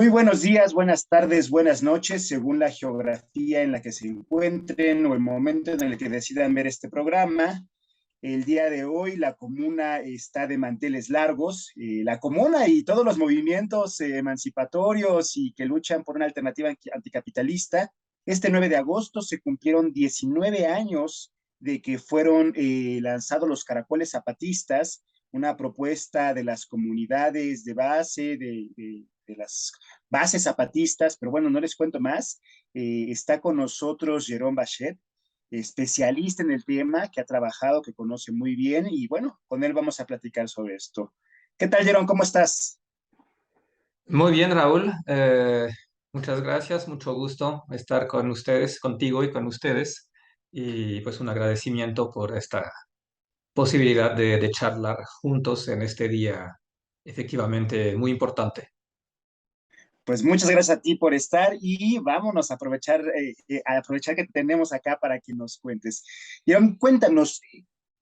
Muy buenos días, buenas tardes, buenas noches, según la geografía en la que se encuentren o el momento en el que decidan ver este programa. El día de hoy la comuna está de manteles largos. La comuna y todos los movimientos emancipatorios y que luchan por una alternativa anticapitalista. Este 9 de agosto se cumplieron 19 años de que fueron lanzados los caracoles zapatistas, una propuesta de las comunidades de base, de las bases zapatistas, pero bueno, no les cuento más. Está con nosotros Jerome Bachet, especialista en el tema, que ha trabajado, que conoce muy bien, y bueno, con él vamos a platicar sobre esto. ¿Qué tal, Jerome? ¿Cómo estás? Muy bien, Raúl. Muchas gracias, mucho gusto estar con ustedes, contigo y con ustedes. Y pues un agradecimiento por esta posibilidad de charlar juntos en este día efectivamente muy importante. Pues muchas gracias a ti por estar y vámonos a aprovechar que tenemos acá para que nos cuentes. Jerome, cuéntanos,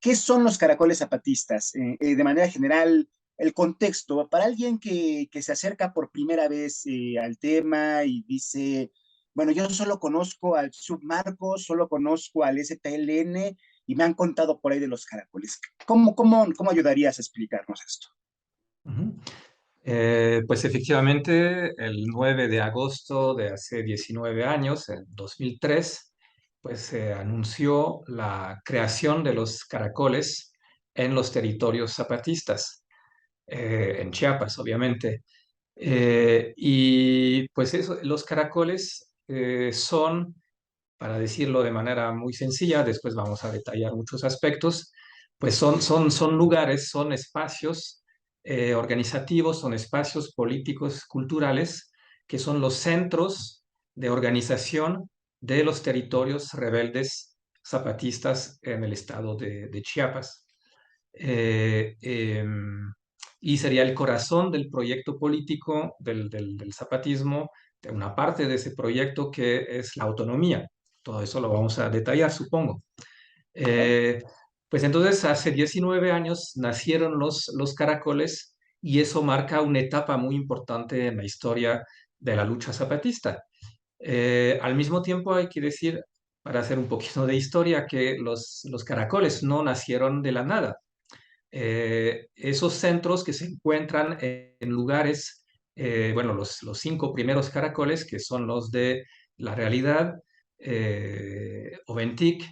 ¿qué son los caracoles zapatistas? De manera general, el contexto, para alguien que se acerca por primera vez al tema y dice, bueno, yo solo conozco al Submarco, solo conozco al STLN y me han contado por ahí de los caracoles. ¿Cómo ayudarías a explicarnos esto? Ujú. Pues efectivamente, el 9 de agosto de hace 19 años, en 2003, pues se anunció la creación de los caracoles en los territorios zapatistas, en Chiapas, obviamente. Y pues eso, los caracoles son, para decirlo de manera muy sencilla, después vamos a detallar muchos aspectos, pues son lugares, son espacios organizativos, son espacios políticos, culturales, que son los centros de organización de los territorios rebeldes zapatistas en el estado de Chiapas. Eh, em, y sería el corazón del proyecto político del zapatismo, de una parte de ese proyecto que es la autonomía. Todo eso lo vamos a detallar, supongo. ¿Ok? Eh, pues entonces, hace 19 años nacieron los caracoles y eso marca una etapa muy importante en la historia de la lucha zapatista. Al mismo tiempo, hay que decir, para hacer un poquito de historia, que los caracoles no nacieron de la nada. Esos centros que se encuentran en lugares, bueno, los cinco primeros caracoles, que son los de La Realidad, Oventic,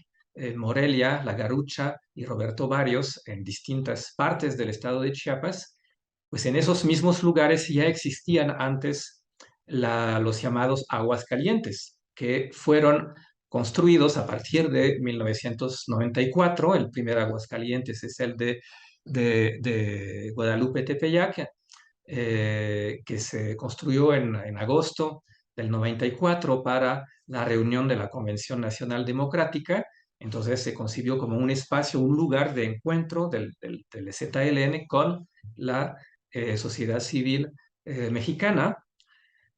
Morelia, La Garucha y Roberto Barrios, en distintas partes del estado de Chiapas, pues en esos mismos lugares ya existían antes los llamados aguas calientes, que fueron construidos a partir de 1994. El primer aguas calientes es el de Guadalupe Tepeyac, que se construyó en agosto del 94 para la reunión de la Convención Nacional Democrática. Entonces se concibió como un espacio, un lugar de encuentro del ZLN con la sociedad civil mexicana.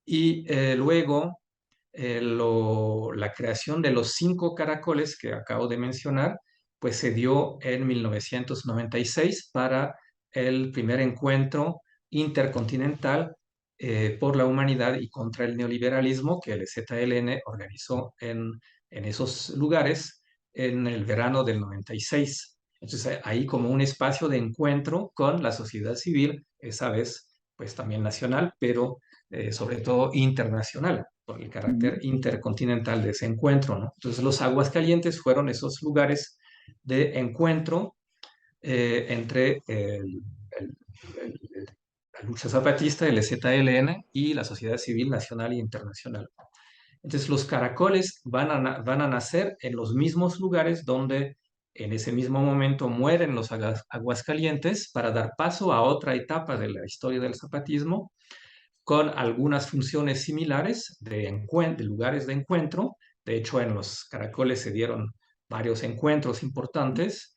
Y luego la creación de los cinco caracoles que acabo de mencionar, pues se dio en 1996 para el primer encuentro intercontinental por la humanidad y contra el neoliberalismo que el ZLN organizó en esos lugares en el verano del 96. Entonces ahí como un espacio de encuentro con la sociedad civil, esa vez pues también nacional, pero sobre todo internacional, por el carácter Ujú. intercontinental de ese encuentro, ¿no? Entonces los Aguascalientes fueron esos lugares de encuentro entre la lucha zapatista, el ZLN y la sociedad civil nacional e internacional. Entonces los caracoles van a nacer en los mismos lugares donde en ese mismo momento mueren los Aguascalientes para dar paso a otra etapa de la historia del zapatismo con algunas funciones similares de lugares de encuentro. De hecho, en los caracoles se dieron varios encuentros importantes,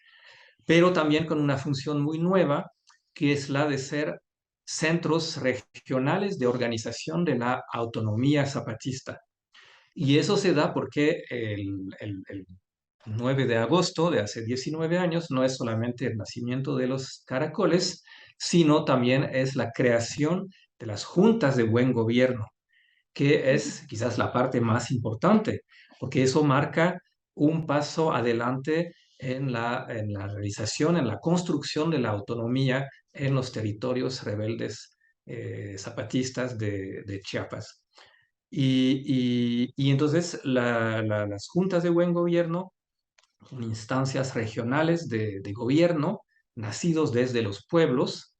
pero también con una función muy nueva, que es la de ser centros regionales de organización de la autonomía zapatista. Y eso se da porque el 9 de agosto de hace 19 años no es solamente el nacimiento de los caracoles, sino también es la creación de las juntas de buen gobierno, que es quizás la parte más importante, porque eso marca un paso adelante en la realización, en la construcción de la autonomía en los territorios rebeldes zapatistas de Chiapas. Y entonces las juntas de buen gobierno son instancias regionales de gobierno nacidos desde los pueblos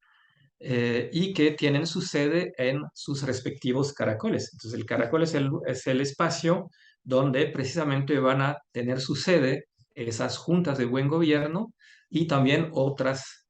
y que tienen su sede en sus respectivos caracoles. Entonces, el caracol es el espacio donde precisamente van a tener su sede esas juntas de buen gobierno y también otras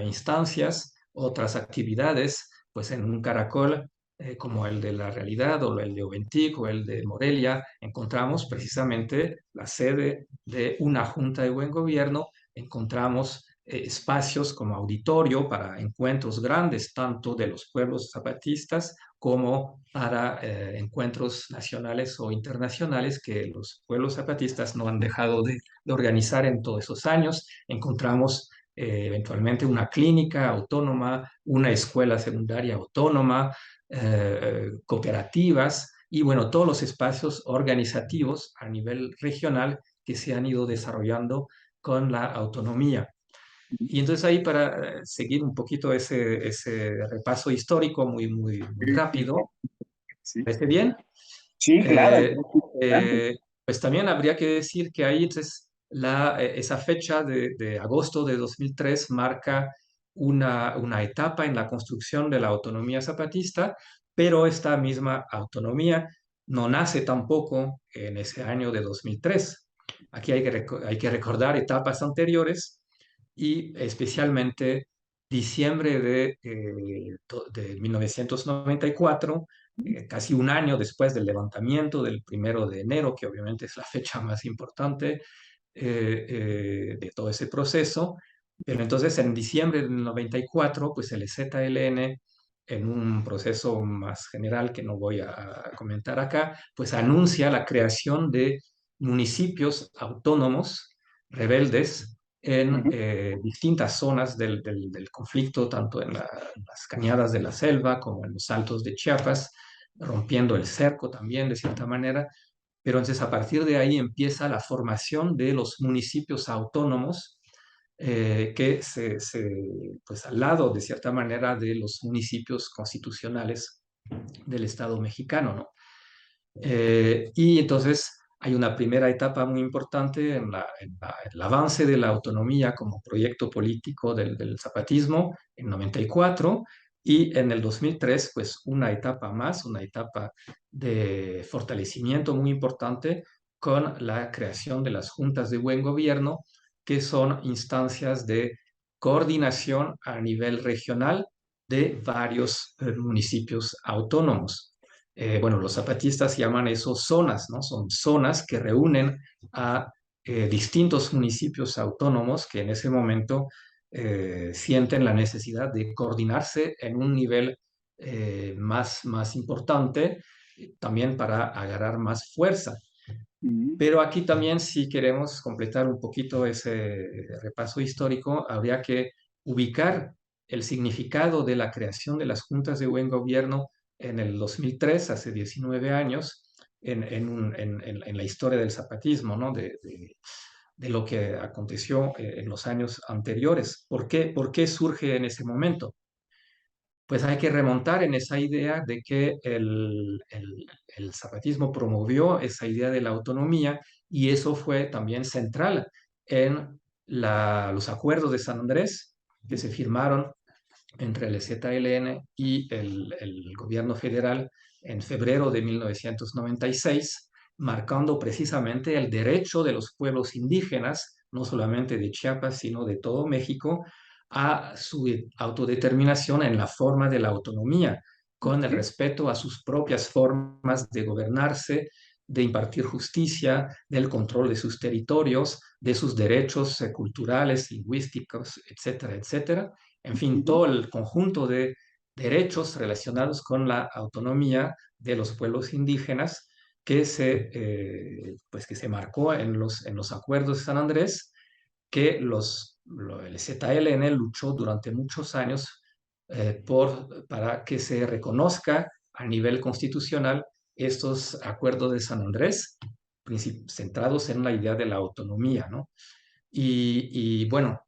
instancias, otras actividades, pues en un caracol como el de La Realidad o el de Oventic o el de Morelia, encontramos precisamente la sede de una junta de buen gobierno, encontramos espacios como auditorio para encuentros grandes, tanto de los pueblos zapatistas como para encuentros nacionales o internacionales que los pueblos zapatistas no han dejado de organizar en todos esos años. Encontramos eventualmente una clínica autónoma, una escuela secundaria autónoma, cooperativas y bueno, todos los espacios organizativos a nivel regional que se han ido desarrollando con la autonomía. Y entonces ahí para seguir un poquito ese repaso histórico muy rápido, Sí, ¿parece bien? sí, claro, es Eh, importante. pues también habría que decir que ahí entonces esa fecha de agosto de 2003 marca una etapa en la construcción de la autonomía zapatista, pero esta misma autonomía no nace tampoco en ese año de 2003. Aquí hay que recordar etapas anteriores y especialmente diciembre de 1994, casi un año después del levantamiento del 1 de enero, que obviamente es la fecha más importante de todo ese proceso. Pero entonces en diciembre del 94, pues el ZLN, en un proceso más general que no voy a comentar acá, pues anuncia la creación de municipios autónomos rebeldes en Ujú, distintas zonas del conflicto, tanto en las cañadas de la selva como en los altos de Chiapas, rompiendo el cerco también de cierta manera. Pero entonces a partir de ahí empieza la formación de los municipios autónomos que pues al lado de cierta manera de los municipios constitucionales del Estado mexicano, ¿no? Y entonces hay una primera etapa muy importante en el avance de la autonomía como proyecto político del zapatismo en 94 y en el 2003 pues una etapa más, una etapa de fortalecimiento muy importante con la creación de las juntas de buen gobierno, que son instancias de coordinación a nivel regional de varios municipios autónomos. Bueno, los zapatistas llaman eso zonas, ¿no? Son zonas que reúnen a distintos municipios autónomos que en ese momento sienten la necesidad de coordinarse en un nivel más importante, también para agarrar más fuerza. ujú, Pero aquí también, si queremos completar un poquito ese repaso histórico, habría que ubicar el significado de la creación de las juntas de buen gobierno en el 2003, hace 19 años, en la historia del zapatismo, ¿no? De lo que aconteció en los años anteriores. Por qué surge en ese momento? Pues hay que remontar en esa idea de que el zapatismo promovió esa idea de la autonomía y eso fue también central en los acuerdos de San Andrés que se firmaron entre el ZLN y el gobierno federal en febrero de 1996, marcando precisamente el derecho de los pueblos indígenas, no solamente de Chiapas, sino de todo México, a su autodeterminación en la forma de la autonomía, con el sí, respeto a sus propias formas de gobernarse, de impartir justicia, del control de sus territorios, de sus derechos culturales, lingüísticos, etcétera, etcétera. En fin, ujú, todo el conjunto de derechos relacionados con la autonomía de los pueblos indígenas pues que se marcó en los acuerdos de San Andrés, que el ZLN luchó durante muchos años para que se reconozca a nivel constitucional estos acuerdos de San Andrés, centrados en la idea de la autonomía, ¿no? Y bueno,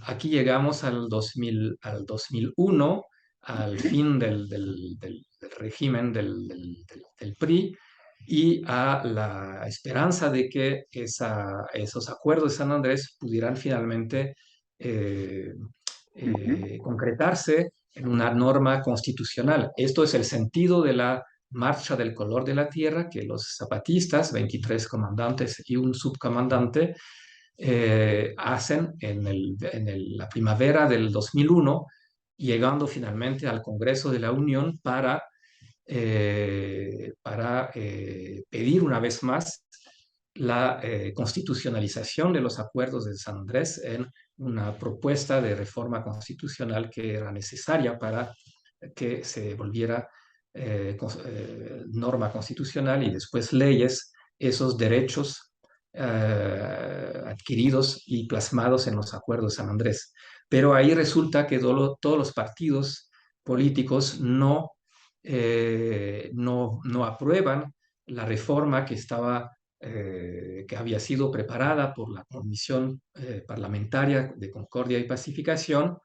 aquí llegamos al 2001, al fin del régimen del PRI, y a la esperanza de que esos acuerdos de San Andrés pudieran finalmente eh, Ujú. concretarse en una norma constitucional. Esto es el sentido de la Marcha del Color de la Tierra, que los zapatistas, 23 comandantes y un subcomandante, hacen la primavera del 2001, llegando finalmente al Congreso de la Unión para pedir una vez más la constitucionalización de los acuerdos de San Andrés en una propuesta de reforma constitucional que era necesaria para que se volviera norma constitucional y después leyes esos derechos adquiridos y plasmados en los acuerdos de San Andrés. Pero ahí resulta que todos los partidos políticos no aprueban la reforma que había sido preparada por la Comisión Parlamentaria de Concordia y Pacificación,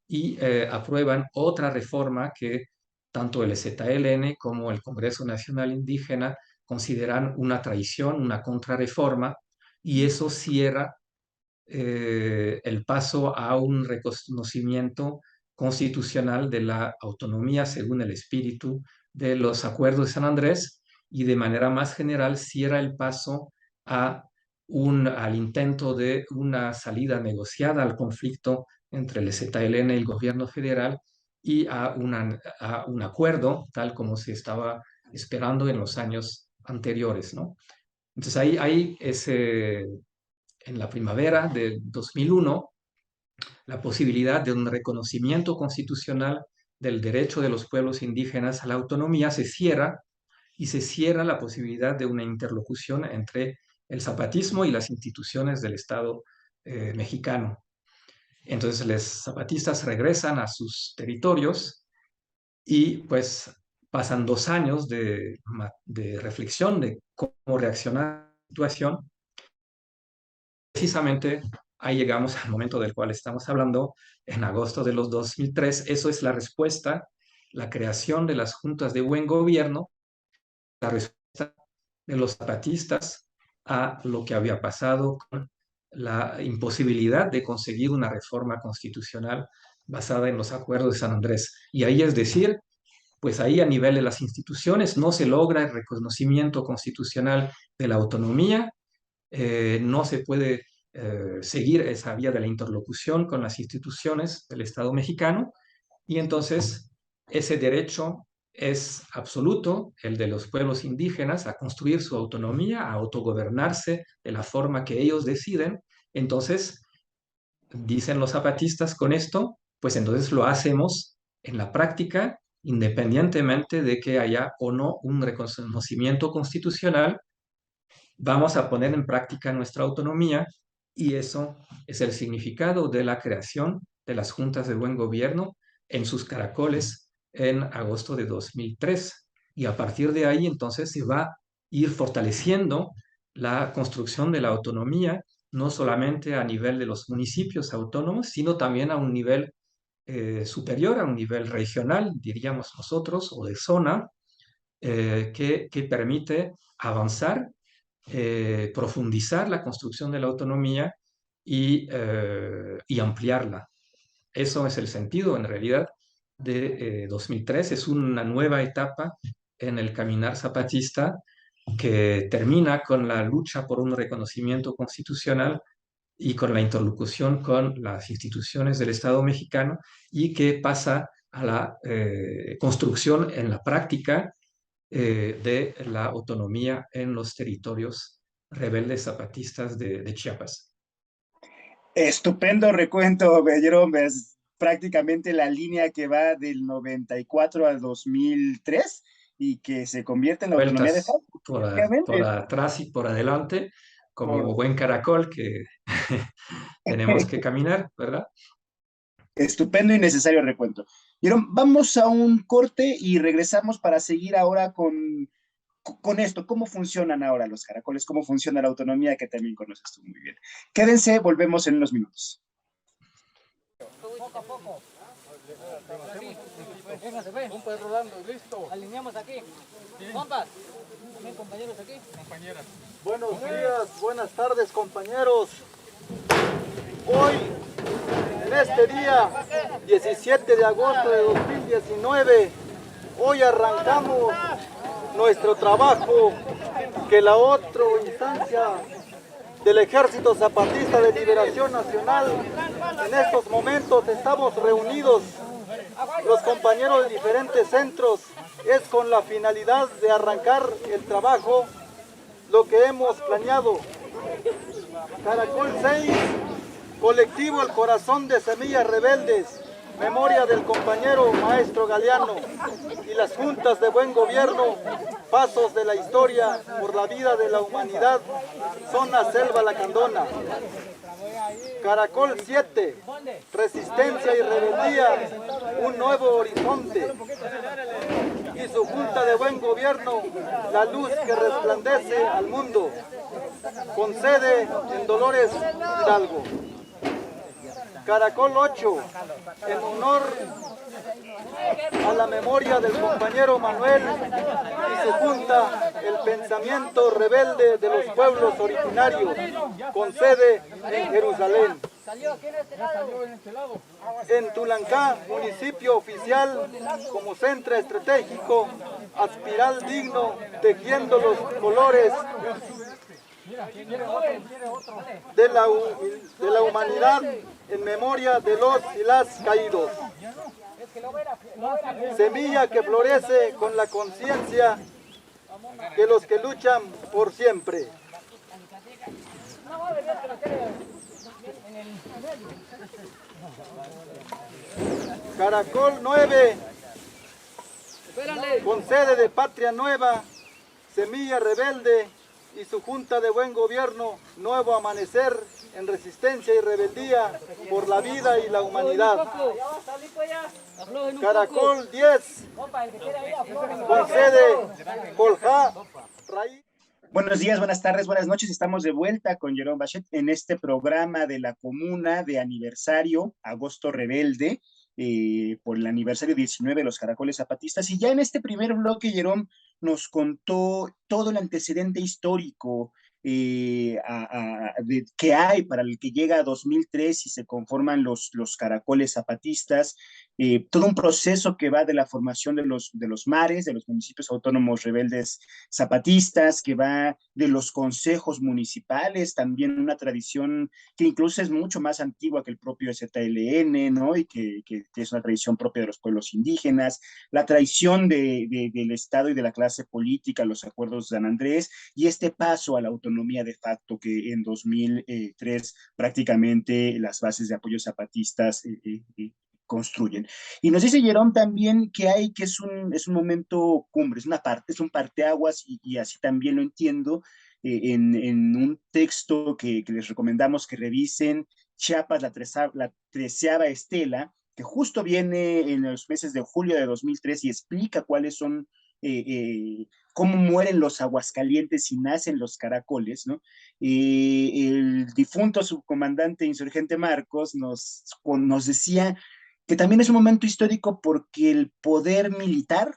y aprueban otra reforma que tanto el ZLN como el Congreso Nacional Indígena consideran una traición, una contrarreforma, y eso cierra el paso a un reconocimiento constitucional de la autonomía según el espíritu de los acuerdos de San Andrés, y de manera más general cierra el paso al intento de una salida negociada al conflicto entre el ZLN y el gobierno federal, y a un acuerdo tal como se estaba esperando en los años anteriores, ¿no? Entonces ahí en la primavera de 2001, la posibilidad de un reconocimiento constitucional del derecho de los pueblos indígenas a la autonomía se cierra, y se cierra la posibilidad de una interlocución entre el zapatismo y las instituciones del Estado mexicano. Entonces los zapatistas regresan a sus territorios y pues pasan 2 años de reflexión de cómo reaccionar a la situación. Precisamente ahí llegamos al momento del cual estamos hablando, en agosto de los 2003. Eso es la respuesta, la creación de las juntas de buen gobierno, la respuesta de los zapatistas a lo que había pasado con la imposibilidad de conseguir una reforma constitucional basada en los acuerdos de San Andrés. Y ahí es decir, pues ahí a nivel de las instituciones no se logra el reconocimiento constitucional de la autonomía, no se puede seguir esa vía de la interlocución con las instituciones del Estado mexicano, y entonces ese derecho es absoluto, el de los pueblos indígenas a construir su autonomía, a autogobernarse de la forma que ellos deciden. Entonces, dicen los zapatistas con esto, pues entonces lo hacemos en la práctica, independientemente de que haya o no un reconocimiento constitucional. Vamos a poner en práctica nuestra autonomía, y eso es el significado de la creación de las juntas de buen gobierno en sus caracoles en agosto de 2003. Y a partir de ahí entonces se va a ir fortaleciendo la construcción de la autonomía, no solamente a nivel de los municipios autónomos, sino también a un nivel superior, a un nivel regional, diríamos nosotros, o de zona, que permite avanzar, profundizar la construcción de la autonomía y ampliarla. Eso es el sentido, en realidad, de 2003. Es una nueva etapa en el caminar zapatista que termina con la lucha por un reconocimiento constitucional y con la interlocución con las instituciones del Estado mexicano, y que pasa a la construcción en la práctica de la autonomía en los territorios rebeldes zapatistas de Chiapas. Estupendo recuento, Jerome. Es prácticamente la línea que va del 94 al 2003 y que se convierte en la autonomía de Vueltas facto, por prácticamente. atrás y por adelante, como Por- buen caracol que tenemos que caminar, ¿verdad? Estupendo y necesario recuento. Vieron, vamos a un corte y regresamos para seguir ahora con esto. ¿Cómo funcionan ahora los caracoles? ¿Cómo funciona la autonomía que también conoces tú muy bien? Quédense, volvemos en unos minutos. Poco a poco. Véngase, ve. Un perro rolando, listo. Alineamos aquí. Compas. Ven, compañeros aquí. Compañeras. Buenos días, buenas tardes, compañeros. Hoy, en este día, 17 de agosto de 2019, hoy arrancamos nuestro trabajo que la otra instancia del Ejército Zapatista de Liberación Nacional. En estos momentos estamos reunidos los compañeros de diferentes centros, es con la finalidad de arrancar el trabajo, lo que hemos planeado. Caracol 6, colectivo El Corazón de Semillas Rebeldes, memoria del compañero maestro Galeano, y las juntas de buen gobierno, pasos de la historia por la vida de la humanidad, zona Selva Lacandona. Caracol 7, resistencia y rebeldía, un nuevo horizonte. Y su junta de buen gobierno, la luz que resplandece al mundo, con sede en Dolores Hidalgo. Caracol 8, en honor a la memoria del compañero Manuel y su junta, el pensamiento rebelde de los pueblos originarios, con sede en Jerusalén. En Tulancá, municipio oficial, como centro estratégico, aspiral digno, tejiendo los colores de la humanidad en memoria de los y las caídos. Semilla que florece con la conciencia de los que luchan por siempre. Caracol 9, con sede de Patria Nueva, Semilla Rebelde y su junta de buen gobierno, nuevo amanecer en resistencia y rebeldía por la vida y la humanidad. Caracol 10, con sede Poljá, Raíz. Buenos días, buenas tardes, buenas noches. Estamos de vuelta con Jerome Bachet en este programa de la Comuna de aniversario, Agosto Rebelde, por el aniversario 19 de los Caracoles Zapatistas. Y ya en este primer bloque, Jerome nos contó todo el antecedente histórico que hay para el que llega a 2003 y se conforman los Caracoles Zapatistas. Todo un proceso que va de la formación de los mares, de los municipios autónomos rebeldes zapatistas, que va de los consejos municipales, también una tradición que incluso es mucho más antigua que el propio ZLN, ¿no? Y que es una tradición propia de los pueblos indígenas, la traición del Estado y de la clase política, los acuerdos de San Andrés, y este paso a la autonomía de facto que en 2003 prácticamente las bases de apoyo zapatistas construyen. Y nos dice Jerome también que hay que es un momento cumbre, es una parte, es un parteaguas y así también lo entiendo en un texto que les recomendamos que revisen, Chiapas, la treceava estela, que justo viene en los meses de julio de 2003 y explica cuáles son, cómo mueren los Aguascalientes y nacen los caracoles, ¿no? El difunto subcomandante insurgente Marcos nos decía que también es un momento histórico porque el poder militar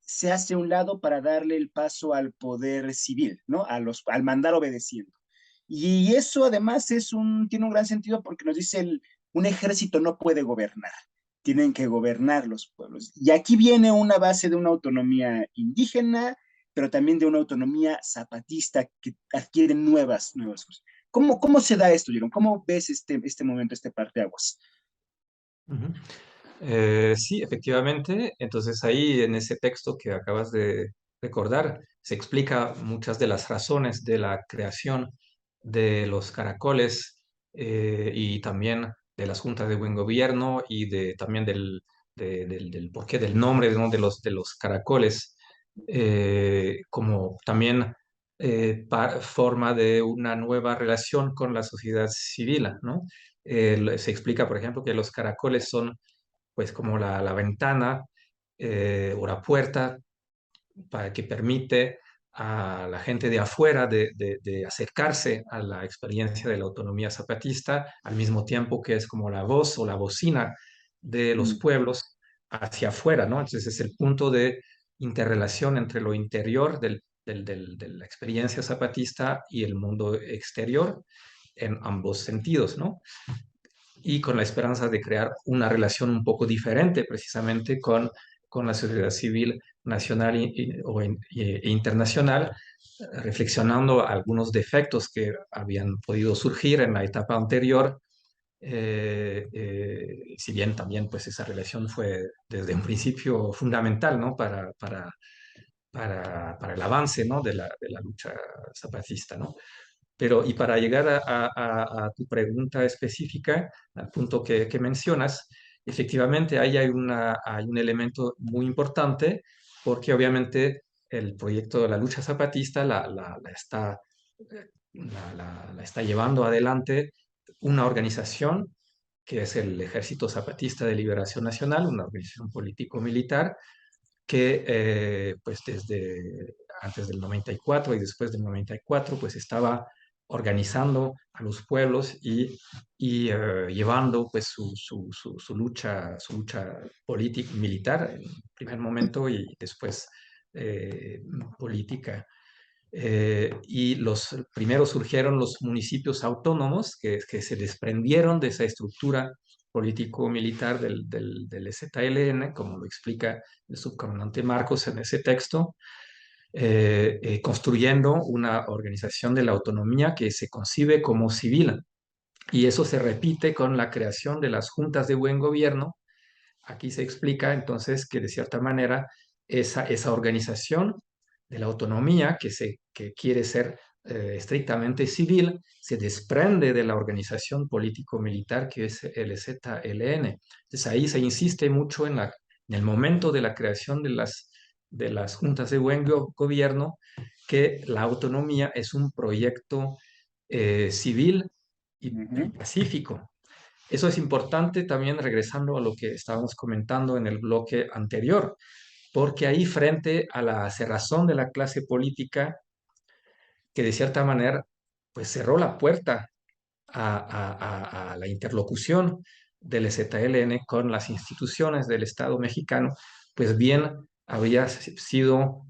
se hace a un lado para darle el paso al poder civil, ¿no? Al mandar obedeciendo. Y eso además tiene un gran sentido porque nos dice un ejército no puede gobernar, tienen que gobernar los pueblos. Y aquí viene una base de una autonomía indígena, pero también de una autonomía zapatista que adquiere nuevas cosas. ¿Cómo se da esto, Jerón? ¿Cómo ves este momento, este parteaguas? Ujú. Sí, efectivamente. Entonces ahí en ese texto que acabas de recordar se explica muchas de las razones de la creación de los caracoles y también de las juntas de buen gobierno y también del porqué del nombre, ¿no? de los caracoles, como también forma de una nueva relación con la sociedad civil, ¿no? Se explica, por ejemplo, que los caracoles son pues como la ventana o la puerta para que permite a la gente de afuera de acercarse a la experiencia de la autonomía zapatista, al mismo tiempo que es como la voz o la bocina de los pueblos hacia afuera, ¿no? Entonces es el punto de interrelación entre lo interior de la experiencia zapatista y el mundo exterior en ambos sentidos, ¿no? Y con la esperanza de crear una relación un poco diferente precisamente con la sociedad civil nacional e internacional, reflexionando algunos defectos que habían podido surgir en la etapa anterior, si bien también pues esa relación fue desde un principio fundamental, ¿no? Para el avance, ¿no? de la lucha zapatista, ¿no? Pero, y para llegar a tu pregunta específica, al punto que mencionas, efectivamente ahí hay un elemento muy importante, porque obviamente el proyecto de la lucha zapatista la está llevando adelante una organización que es el Ejército Zapatista de Liberación Nacional, una organización político-militar que pues desde antes del 94 y después del 94 pues estaba organizando a los pueblos y llevando pues su lucha política militar en primer momento y después política. Y primero surgieron los municipios autónomos que se desprendieron de esa estructura político-militar del EZLN, como lo explica el subcomandante Marcos en ese texto, construyendo una organización de la autonomía que se concibe como civil. Y eso se repite con la creación de las juntas de buen gobierno. Aquí se explica entonces que de cierta manera esa organización de la autonomía que quiere ser estrictamente civil se desprende de la organización político-militar que es el EZLN. Entonces ahí se insiste mucho en el momento de la creación de las juntas de buen gobierno que la autonomía es un proyecto civil y pacífico. Eso es importante también regresando a lo que estábamos comentando en el bloque anterior, porque ahí frente a la cerrazón de la clase política, que de cierta manera pues cerró la puerta a la interlocución del EZLN con las instituciones del Estado mexicano, pues bien había sido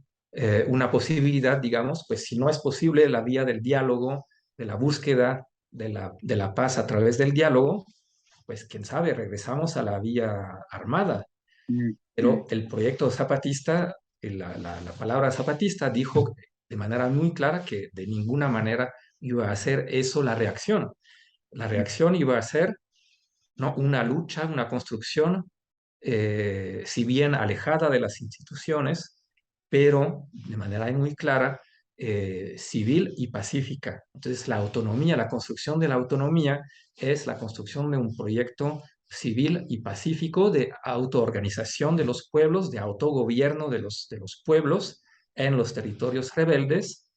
una posibilidad, digamos, pues si no es posible la vía del diálogo, de la búsqueda de la paz a través del diálogo, pues quién sabe, regresamos a la vía armada. Pero el proyecto zapatista, la palabra zapatista dijo de manera muy clara que de ninguna manera iba a ser eso la reacción. La reacción iba a ser, ¿no?, una lucha, una construcción, si bien alejada de las instituciones, pero de manera muy clara, civil y pacífica. Entonces, la autonomía, la construcción de la autonomía es la construcción de un proyecto civil y pacífico de autoorganización de los pueblos, de autogobierno de los pueblos en los territorios rebeldes,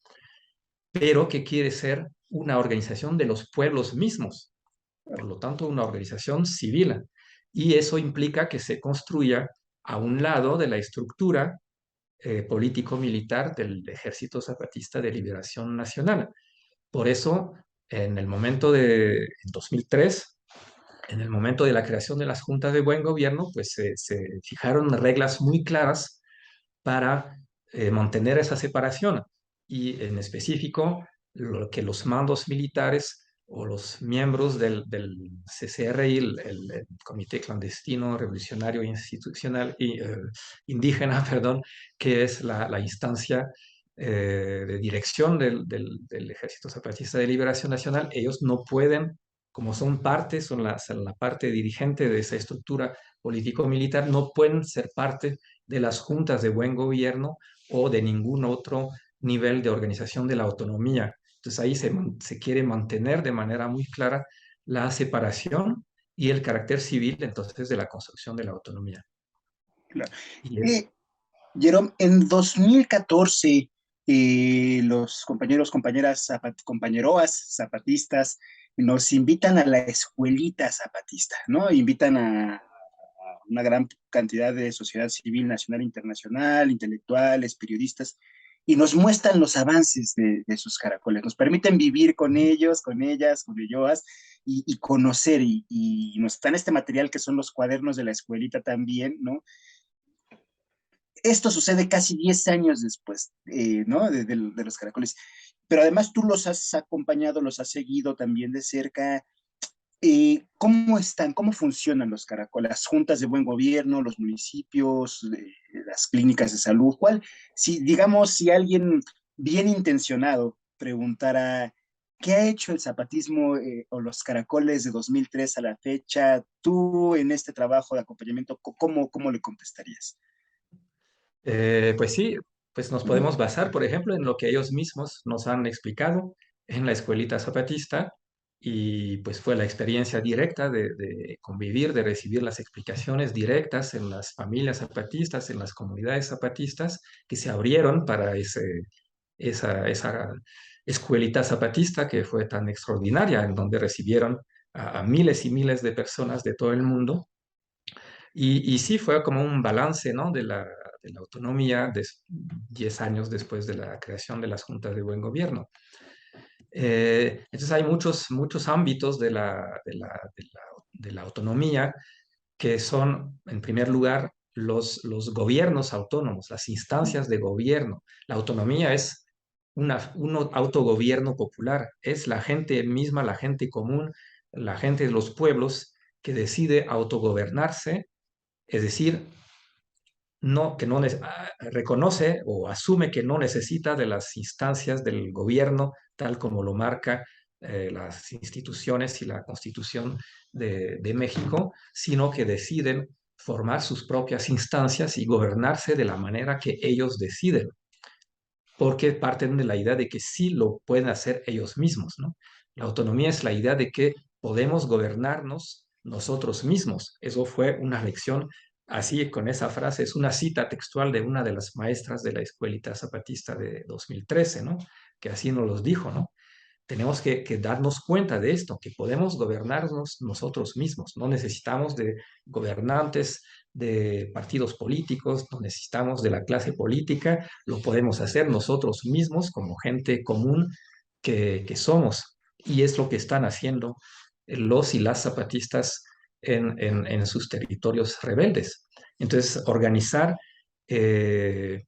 pero que quiere ser una organización de los pueblos mismos, por lo tanto una organización civil. Y eso implica que se construya a un lado de la estructura político-militar del Ejército Zapatista de Liberación Nacional. Por eso, en 2003, en el momento de la creación de las juntas de buen gobierno, pues se fijaron reglas muy claras para mantener esa separación y en específico que los mandos militares o los miembros del CCRI, el Comité Clandestino Revolucionario Institucional Indígena, perdón, que es la instancia de dirección del Ejército Zapatista de Liberación Nacional, ellos no pueden, como son la parte dirigente de esa estructura político-militar, no pueden ser parte de las juntas de buen gobierno o de ningún otro nivel de organización de la autonomía. Entonces ahí se quiere mantener de manera muy clara la separación y el carácter civil entonces de la construcción de la autonomía. Claro. Jerome, en 2014 los compañeroas zapatistas nos invitan a la escuelita zapatista, ¿no? Invitan a una gran cantidad de sociedad civil nacional e internacional, intelectuales, periodistas, y nos muestran los avances de sus caracoles, nos permiten vivir con ellos, con ellas, con ellos, y conocer, y nos dan este material que son los cuadernos de la escuelita también, ¿no? Esto sucede casi 10 años después, ¿no? De los caracoles. Pero además tú los has acompañado, los has seguido también de cerca. ¿Cómo están? ¿Cómo funcionan los caracoles? Las juntas de buen gobierno, los municipios, las clínicas de salud. ¿Cuál? Si, digamos, si alguien bien intencionado preguntara, ¿qué ha hecho el zapatismo o los caracoles de 2003 a la fecha? Tú en este trabajo de acompañamiento, ¿cómo le contestarías? Pues sí, pues nos podemos basar, por ejemplo, en lo que ellos mismos nos han explicado en la escuelita zapatista y pues fue la experiencia directa de convivir, de recibir las explicaciones directas en las familias zapatistas, en las comunidades zapatistas que se abrieron para esa escuelita zapatista que fue tan extraordinaria, en donde recibieron a miles y miles de personas de todo el mundo. Y sí fue como un balance, ¿no? de la autonomía 10 años después de la creación de las juntas de buen gobierno. Entonces hay muchos ámbitos de la autonomía que son, en primer lugar, los gobiernos autónomos, las instancias de gobierno. La autonomía es un autogobierno popular, es la gente misma, la gente común, la gente de los pueblos que decide autogobernarse, es decir, que no reconoce o asume que no necesita de las instancias del gobierno, tal como lo marca las instituciones y la Constitución de México, sino que deciden formar sus propias instancias y gobernarse de la manera que ellos deciden, porque parten de la idea de que sí lo pueden hacer ellos mismos, ¿no? La autonomía es la idea de que podemos gobernarnos nosotros mismos. Eso fue una lección, así con esa frase, es una cita textual de una de las maestras de la Escuelita Zapatista de 2013, ¿no? Que así nos los dijo, ¿no? Tenemos que darnos cuenta de esto, que podemos gobernarnos nosotros mismos. No necesitamos de gobernantes, de partidos políticos, no necesitamos de la clase política, lo podemos hacer nosotros mismos como gente común que somos. Y es lo que están haciendo los y las zapatistas en sus territorios rebeldes. Entonces, organizar la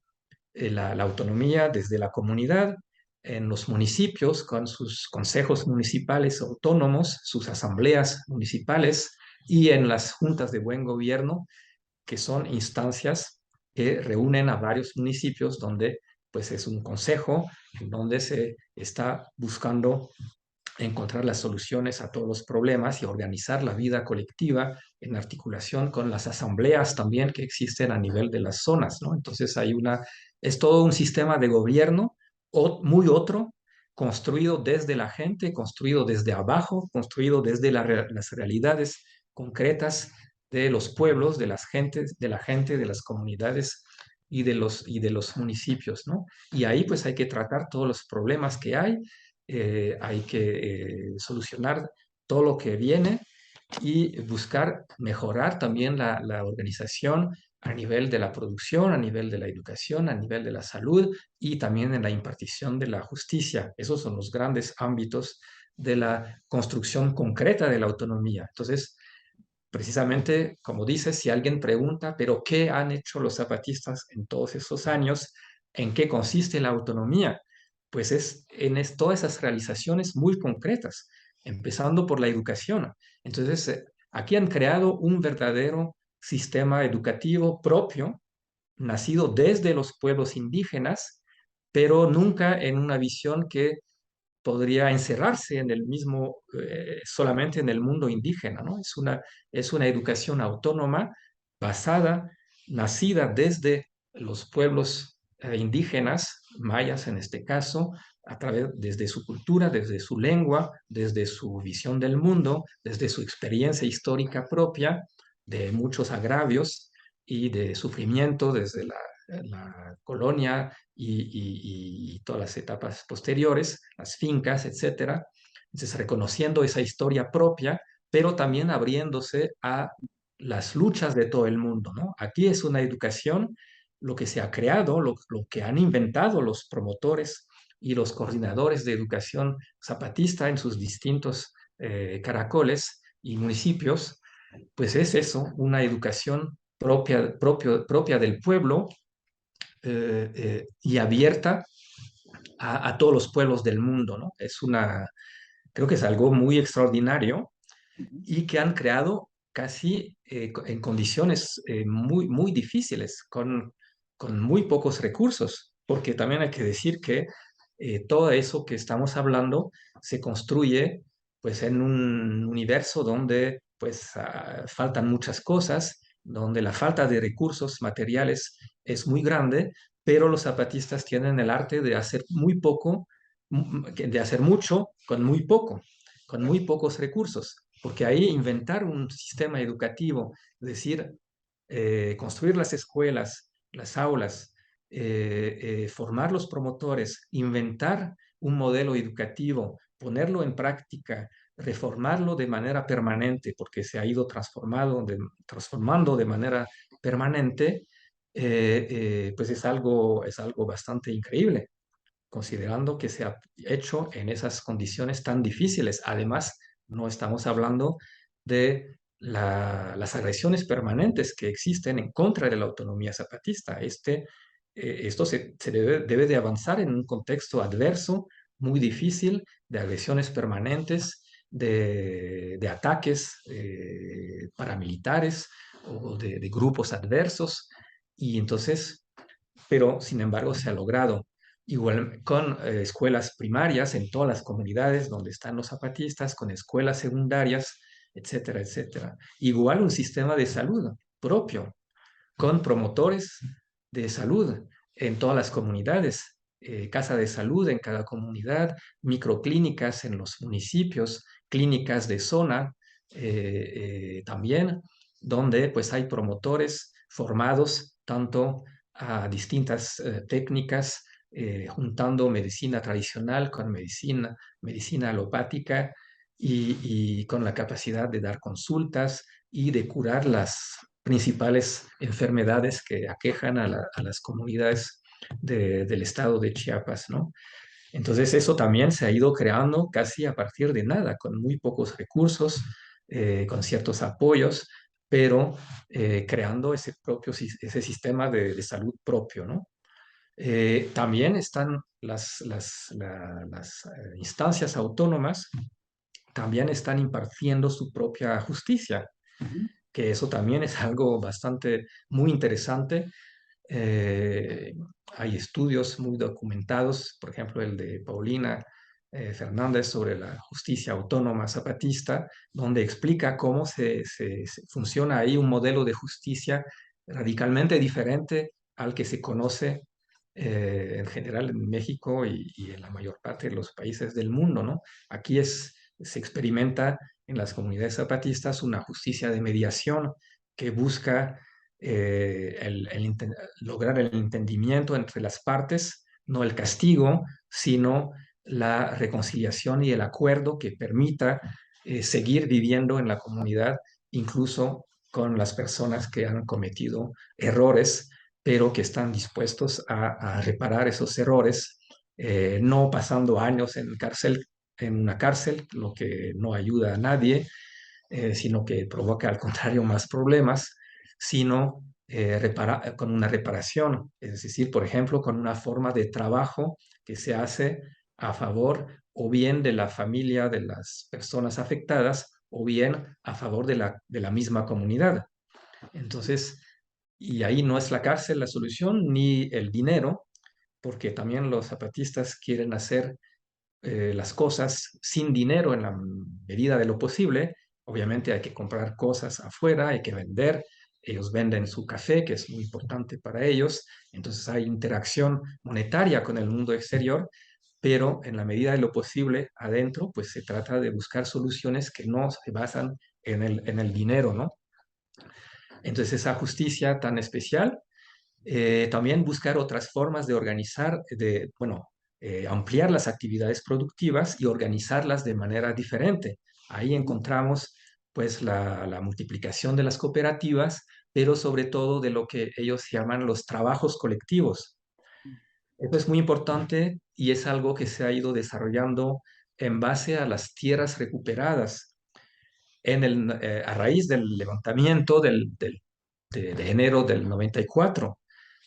autonomía desde la comunidad, en los municipios, con sus consejos municipales autónomos, sus asambleas municipales y en las juntas de buen gobierno, que son instancias que reúnen a varios municipios donde pues es un consejo en donde se está buscando encontrar las soluciones a todos los problemas y organizar la vida colectiva en articulación con las asambleas también que existen a nivel de las zonas, ¿no? Entonces es todo un sistema de gobierno muy otro, construido desde la gente, construido desde abajo, construido desde las realidades concretas de los pueblos, de las gentes, de la gente, de las comunidades y de los municipios, ¿no? Y ahí pues hay que tratar todos los problemas que hay que solucionar todo lo que viene y buscar mejorar también la organización a nivel de la producción, a nivel de la educación, a nivel de la salud y también en la impartición de la justicia. Esos son los grandes ámbitos de la construcción concreta de la autonomía. Entonces, precisamente, como dices, si alguien pregunta, pero ¿qué han hecho los zapatistas en todos esos años? ¿En qué consiste la autonomía? Pues es todas esas realizaciones muy concretas, empezando por la educación. Entonces, aquí han creado un verdadero sistema educativo propio, nacido desde los pueblos indígenas, pero nunca en una visión que podría encerrarse en el mismo, solamente en el mundo indígena, ¿no? Es una educación autónoma basada, nacida desde los pueblos indígenas, mayas en este caso, desde su cultura, desde su lengua, desde su visión del mundo, desde su experiencia histórica propia, de muchos agravios y de sufrimiento desde la colonia y todas las etapas posteriores, las fincas, etcétera. Entonces, reconociendo esa historia propia, pero también abriéndose a las luchas de todo el mundo, ¿no? Aquí es una educación, lo que se ha creado, lo que han inventado los promotores y los coordinadores de educación zapatista en sus distintos caracoles y municipios, pues es eso, una educación propia del pueblo y abierta a todos los pueblos del mundo, ¿no? Creo que es algo muy extraordinario y que han creado casi en condiciones muy difíciles, con muy pocos recursos, porque también hay que decir que todo eso que estamos hablando se construye pues en un universo donde pues faltan muchas cosas, donde la falta de recursos materiales es muy grande, pero los zapatistas tienen el arte de hacer muy poco, de hacer mucho con muy pocos recursos, porque ahí inventar un sistema educativo, es decir, construir las escuelas, las aulas, formar los promotores, inventar un modelo educativo, ponerlo en práctica, reformarlo de manera permanente, porque se ha ido transformando de manera permanente, pues es algo bastante increíble, considerando que se ha hecho en esas condiciones tan difíciles. Además, no estamos hablando de las agresiones permanentes que existen en contra de la autonomía zapatista. Esto se debe de avanzar en un contexto adverso, muy difícil, de agresiones permanentes, de ataques paramilitares o de grupos adversos. Y entonces, pero sin embargo se ha logrado. Igual con escuelas primarias en todas las comunidades donde están los zapatistas, con escuelas secundarias, etcétera, etcétera. Igual un sistema de salud propio, con promotores de salud en todas las comunidades, casa de salud en cada comunidad, microclínicas en los municipios, clínicas de zona también, donde pues hay promotores formados tanto a distintas técnicas, juntando medicina tradicional con medicina alopática y con la capacidad de dar consultas y de curar las principales enfermedades que aquejan a las comunidades del estado de Chiapas, ¿no? Entonces eso también se ha ido creando casi a partir de nada, con muy pocos recursos, con ciertos apoyos, pero creando ese sistema de salud propio, ¿no? También están las instancias autónomas, también están impartiendo su propia justicia, que eso también es algo bastante muy interesante. Eh, Hay estudios muy documentados, por ejemplo, el de Paulina Fernández sobre la justicia autónoma zapatista, donde explica cómo se funciona ahí un modelo de justicia radicalmente diferente al que se conoce en general en México y en la mayor parte de los países del mundo, ¿no? Aquí se experimenta en las comunidades zapatistas una justicia de mediación que busca lograr el entendimiento entre las partes, no el castigo, sino la reconciliación y el acuerdo que permita seguir viviendo en la comunidad, incluso con las personas que han cometido errores, pero que están dispuestos a reparar esos errores, no pasando años en una cárcel, lo que no ayuda a nadie, sino que provoca al contrario más problemas, sino con una reparación, es decir, por ejemplo, con una forma de trabajo que se hace a favor o bien de la familia de las personas afectadas o bien a favor de la misma comunidad. Entonces, y ahí no es la cárcel la solución ni el dinero, porque también los zapatistas quieren hacer las cosas sin dinero en la medida de lo posible. Obviamente hay que comprar cosas afuera, hay que vender. Ellos venden su café, que es muy importante para ellos. Entonces hay interacción monetaria con el mundo exterior, pero en la medida de lo posible adentro, pues se trata de buscar soluciones que no se basan en el dinero, ¿no? Entonces esa justicia tan especial, también buscar otras formas de organizar, bueno, ampliar las actividades productivas y organizarlas de manera diferente. Ahí encontramos pues la multiplicación de las cooperativas, pero sobre todo de lo que ellos llaman los trabajos colectivos. Esto es muy importante y es algo que se ha ido desarrollando en base a las tierras recuperadas a raíz del levantamiento de enero del 94.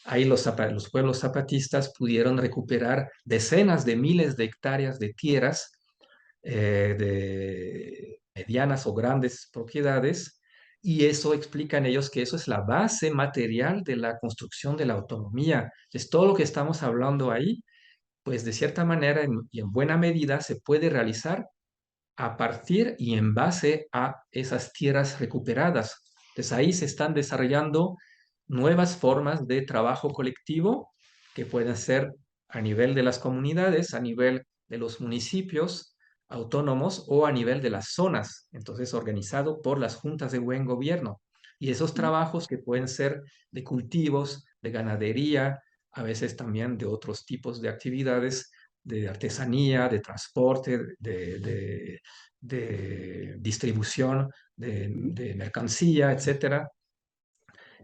Ahí los pueblos zapatistas pudieron recuperar decenas de miles de hectáreas de tierras de medianas o grandes propiedades, y eso explican ellos que eso es la base material de la construcción de la autonomía. Entonces, todo lo que estamos hablando ahí, pues de cierta manera y en buena medida se puede realizar a partir y en base a esas tierras recuperadas. Entonces ahí se están desarrollando nuevas formas de trabajo colectivo que pueden ser a nivel de las comunidades, a nivel de los municipios autónomos o a nivel de las zonas, entonces organizado por las juntas de buen gobierno. Y esos trabajos que pueden ser de cultivos, de ganadería, a veces también de otros tipos de actividades, de artesanía, de transporte, de distribución de mercancía, etcétera.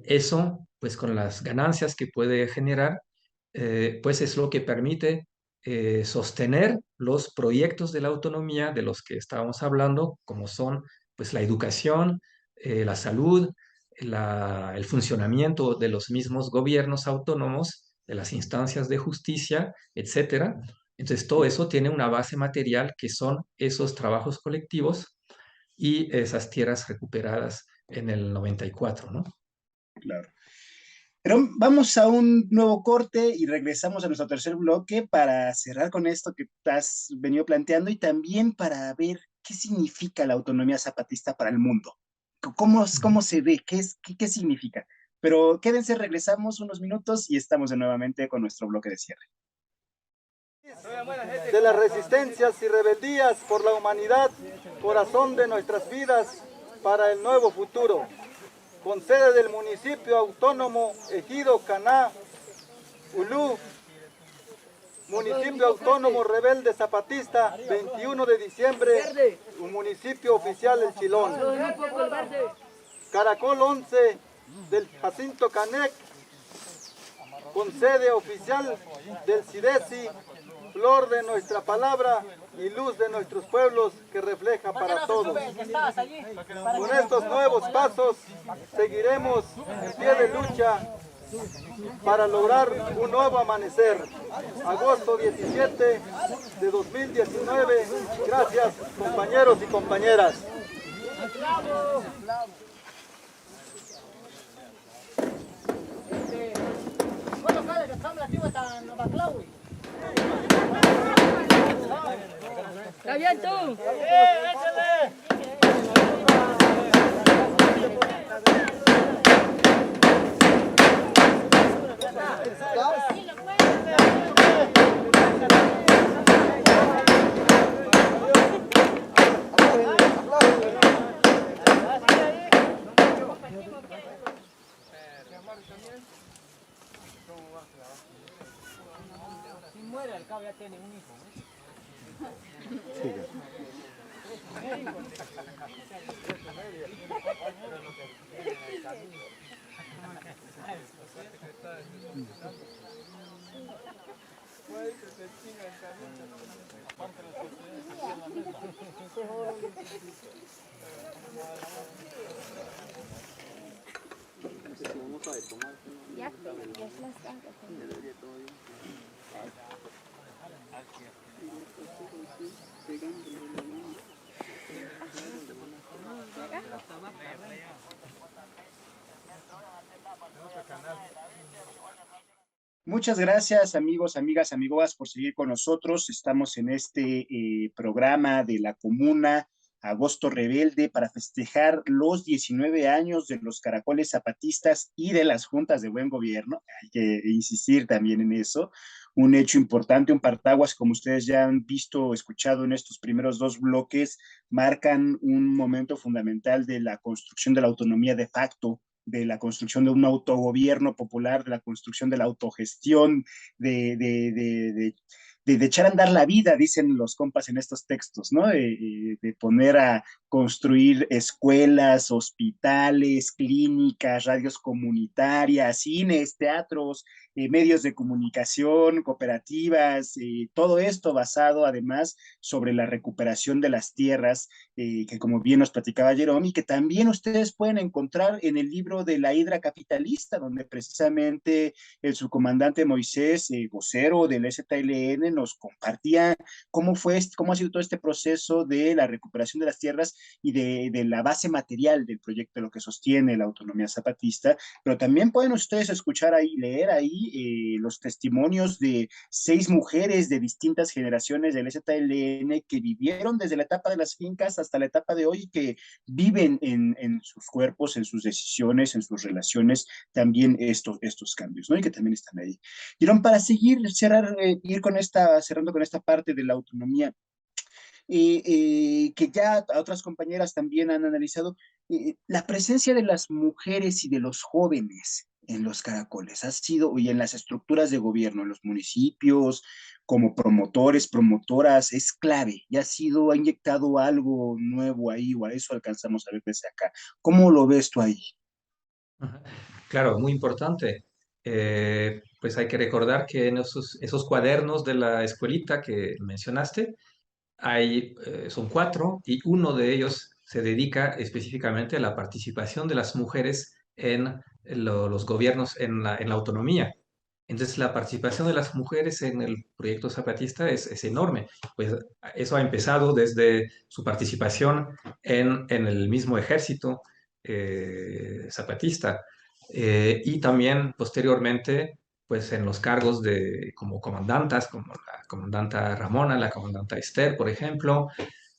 Eso, pues con las ganancias que puede generar, pues es lo que permite sostener los proyectos de la autonomía de los que estábamos hablando, como son pues la educación, la salud, el funcionamiento de los mismos gobiernos autónomos, de las instancias de justicia, etcétera. Entonces, todo eso tiene una base material que son esos trabajos colectivos y esas tierras recuperadas en el 94, ¿no? Claro. Pero vamos a un nuevo corte y regresamos a nuestro tercer bloque para cerrar con esto que has venido planteando y también para ver qué significa la autonomía zapatista para el mundo. ¿Cómo se ve? ¿Qué significa? Pero quédense, regresamos unos minutos y estamos de nuevamente con nuestro bloque de cierre. De las resistencias y rebeldías por la humanidad, corazón de nuestras vidas para el nuevo futuro. Con sede del municipio autónomo Ejido Caná, Ulú, municipio autónomo rebelde zapatista, 21 de diciembre, un municipio oficial El Chilón. Caracol 11 del Jacinto Canec, con sede oficial del CIDESI, flor de nuestra palabra y luz de nuestros pueblos que refleja para todos. Con estos nuevos pasos seguiremos en pie de lucha para lograr un nuevo amanecer. Agosto 17 de 2019. Gracias, compañeros y compañeras. ¿Está bien tú? Si muere al cabo ya tiene un hijo. Muchas gracias, amigos, amigas, amigoas, por seguir con nosotros. Estamos en este programa de la Comuna Agosto Rebelde para festejar los 19 años de los caracoles zapatistas y de las juntas de buen gobierno. Hay que insistir también en eso. Un hecho importante, un partaguas, como ustedes ya han visto o escuchado en estos primeros dos bloques, marcan un momento fundamental de la construcción de la autonomía de facto, de la construcción de un autogobierno popular, de la construcción de la autogestión, de de echar a andar la vida, dicen los compas en estos textos, ¿no? De poner a construir escuelas, hospitales, clínicas, radios comunitarias, cines, teatros, medios de comunicación, cooperativas, todo esto basado además sobre la recuperación de las tierras, que como bien nos platicaba Jerome, y que también ustedes pueden encontrar en el libro de La Hidra Capitalista, donde precisamente el subcomandante Moisés, vocero del ZLN, nos compartía cómo fue, cómo ha sido todo este proceso de la recuperación de las tierras y de la base material del proyecto, de lo que sostiene la autonomía zapatista, pero también pueden ustedes escuchar ahí, leer ahí los testimonios de 6 mujeres de distintas generaciones del ZLN que vivieron desde la etapa de las fincas hasta la etapa de hoy y que viven en sus cuerpos, en sus decisiones, en sus relaciones, también estos cambios, ¿no? Y que también están ahí. Jerón, para seguir, ir con cerrando con esta parte de la autonomía, que ya otras compañeras también han analizado, la presencia de las mujeres y de los jóvenes en los caracoles ha sido, y en las estructuras de gobierno, en los municipios, como promotores, promotoras, es clave, y ha inyectado algo nuevo ahí, o a eso alcanzamos a ver desde acá. ¿Cómo lo ves tú ahí? Ajá. Claro, muy importante. Pues hay que recordar que en esos cuadernos de la escuelita que mencionaste, son 4 y uno de ellos se dedica específicamente a la participación de las mujeres en los gobiernos, en la autonomía. Entonces, la participación de las mujeres en el proyecto zapatista es enorme. Pues eso ha empezado desde su participación en el mismo ejército zapatista, y también posteriormente pues en los cargos como comandantas, como la comandanta Ramona, la comandanta Esther, por ejemplo,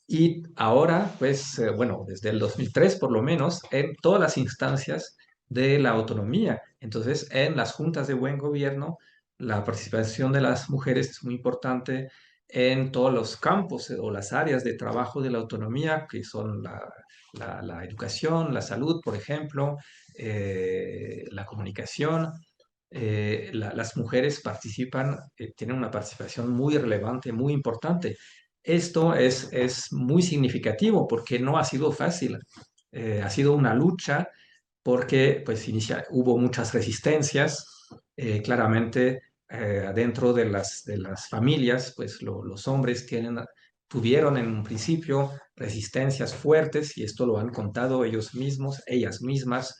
y ahora, pues, bueno, desde el 2003 por lo menos, en todas las instancias de la autonomía. Entonces, en las juntas de buen gobierno, la participación de las mujeres es muy importante en todos los campos o las áreas de trabajo de la autonomía, que son la educación, la salud, por ejemplo, la comunicación. Las mujeres participan, tienen una participación muy relevante, muy importante. Esto es muy significativo porque no ha sido fácil. Ha sido una lucha porque pues, hubo muchas resistencias. Claramente, dentro de las familias, pues los hombres tuvieron en un principio resistencias fuertes, y esto lo han contado ellos mismos, ellas mismas,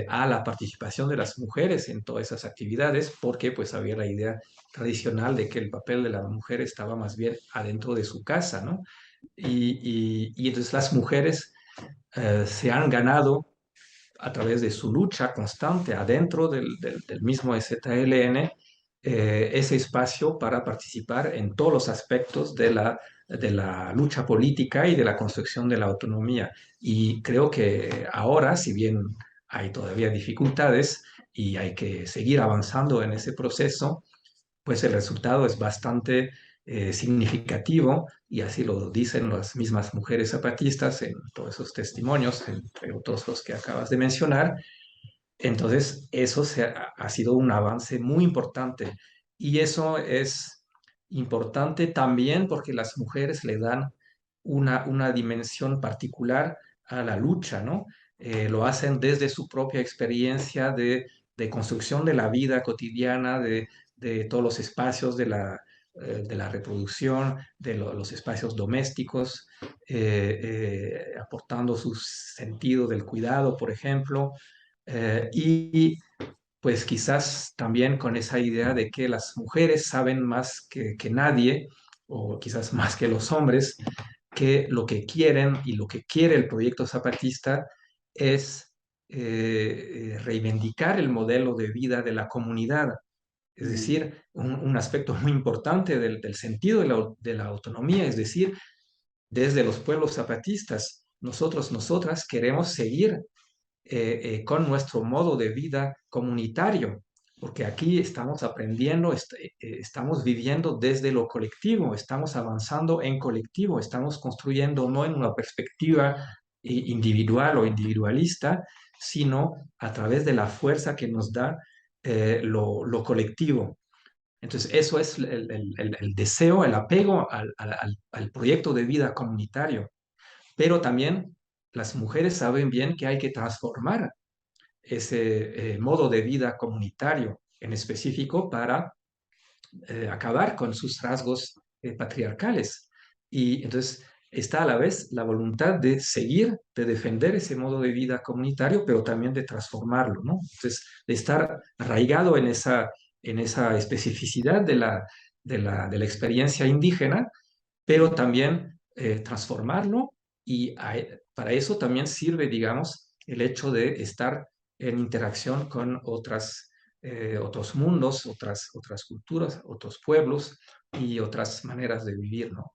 a la participación de las mujeres en todas esas actividades, porque pues había la idea tradicional de que el papel de la mujer estaba más bien adentro de su casa, ¿no? Y entonces las mujeres se han ganado a través de su lucha constante adentro del mismo ZLN, ese espacio para participar en todos los aspectos de la lucha política y de la construcción de la autonomía. Y creo que ahora, si bien hay todavía dificultades y hay que seguir avanzando en ese proceso, pues el resultado es bastante significativo, y así lo dicen las mismas mujeres zapatistas en todos esos testimonios, entre otros los que acabas de mencionar. Entonces, eso ha sido un avance muy importante, y eso es importante también porque las mujeres le dan una dimensión particular a la lucha, ¿no? Lo hacen desde su propia experiencia de construcción de la vida cotidiana, de todos los espacios de la reproducción, de los espacios domésticos, aportando su sentido del cuidado, por ejemplo, y pues quizás también con esa idea de que las mujeres saben más que nadie, o quizás más que los hombres, que lo que quieren y lo que quiere el proyecto zapatista es reivindicar el modelo de vida de la comunidad. Es decir, un aspecto muy importante del sentido de la autonomía, es decir, desde los pueblos zapatistas, nosotras queremos seguir con nuestro modo de vida comunitario, porque aquí estamos aprendiendo, estamos viviendo desde lo colectivo, estamos avanzando en colectivo, estamos construyendo no en una perspectiva individual o individualista, sino a través de la fuerza que nos da lo colectivo. Entonces, eso es el deseo, el apego al proyecto de vida comunitario. Pero también las mujeres saben bien que hay que transformar ese modo de vida comunitario en específico para acabar con sus rasgos patriarcales. Y entonces está a la vez la voluntad de seguir, de defender ese modo de vida comunitario, pero también de transformarlo, ¿no? Entonces, de estar arraigado en esa especificidad de la experiencia indígena, pero también transformarlo y para eso también sirve, digamos, el hecho de estar en interacción con otros mundos, otras culturas, otros pueblos y otras maneras de vivir, ¿no?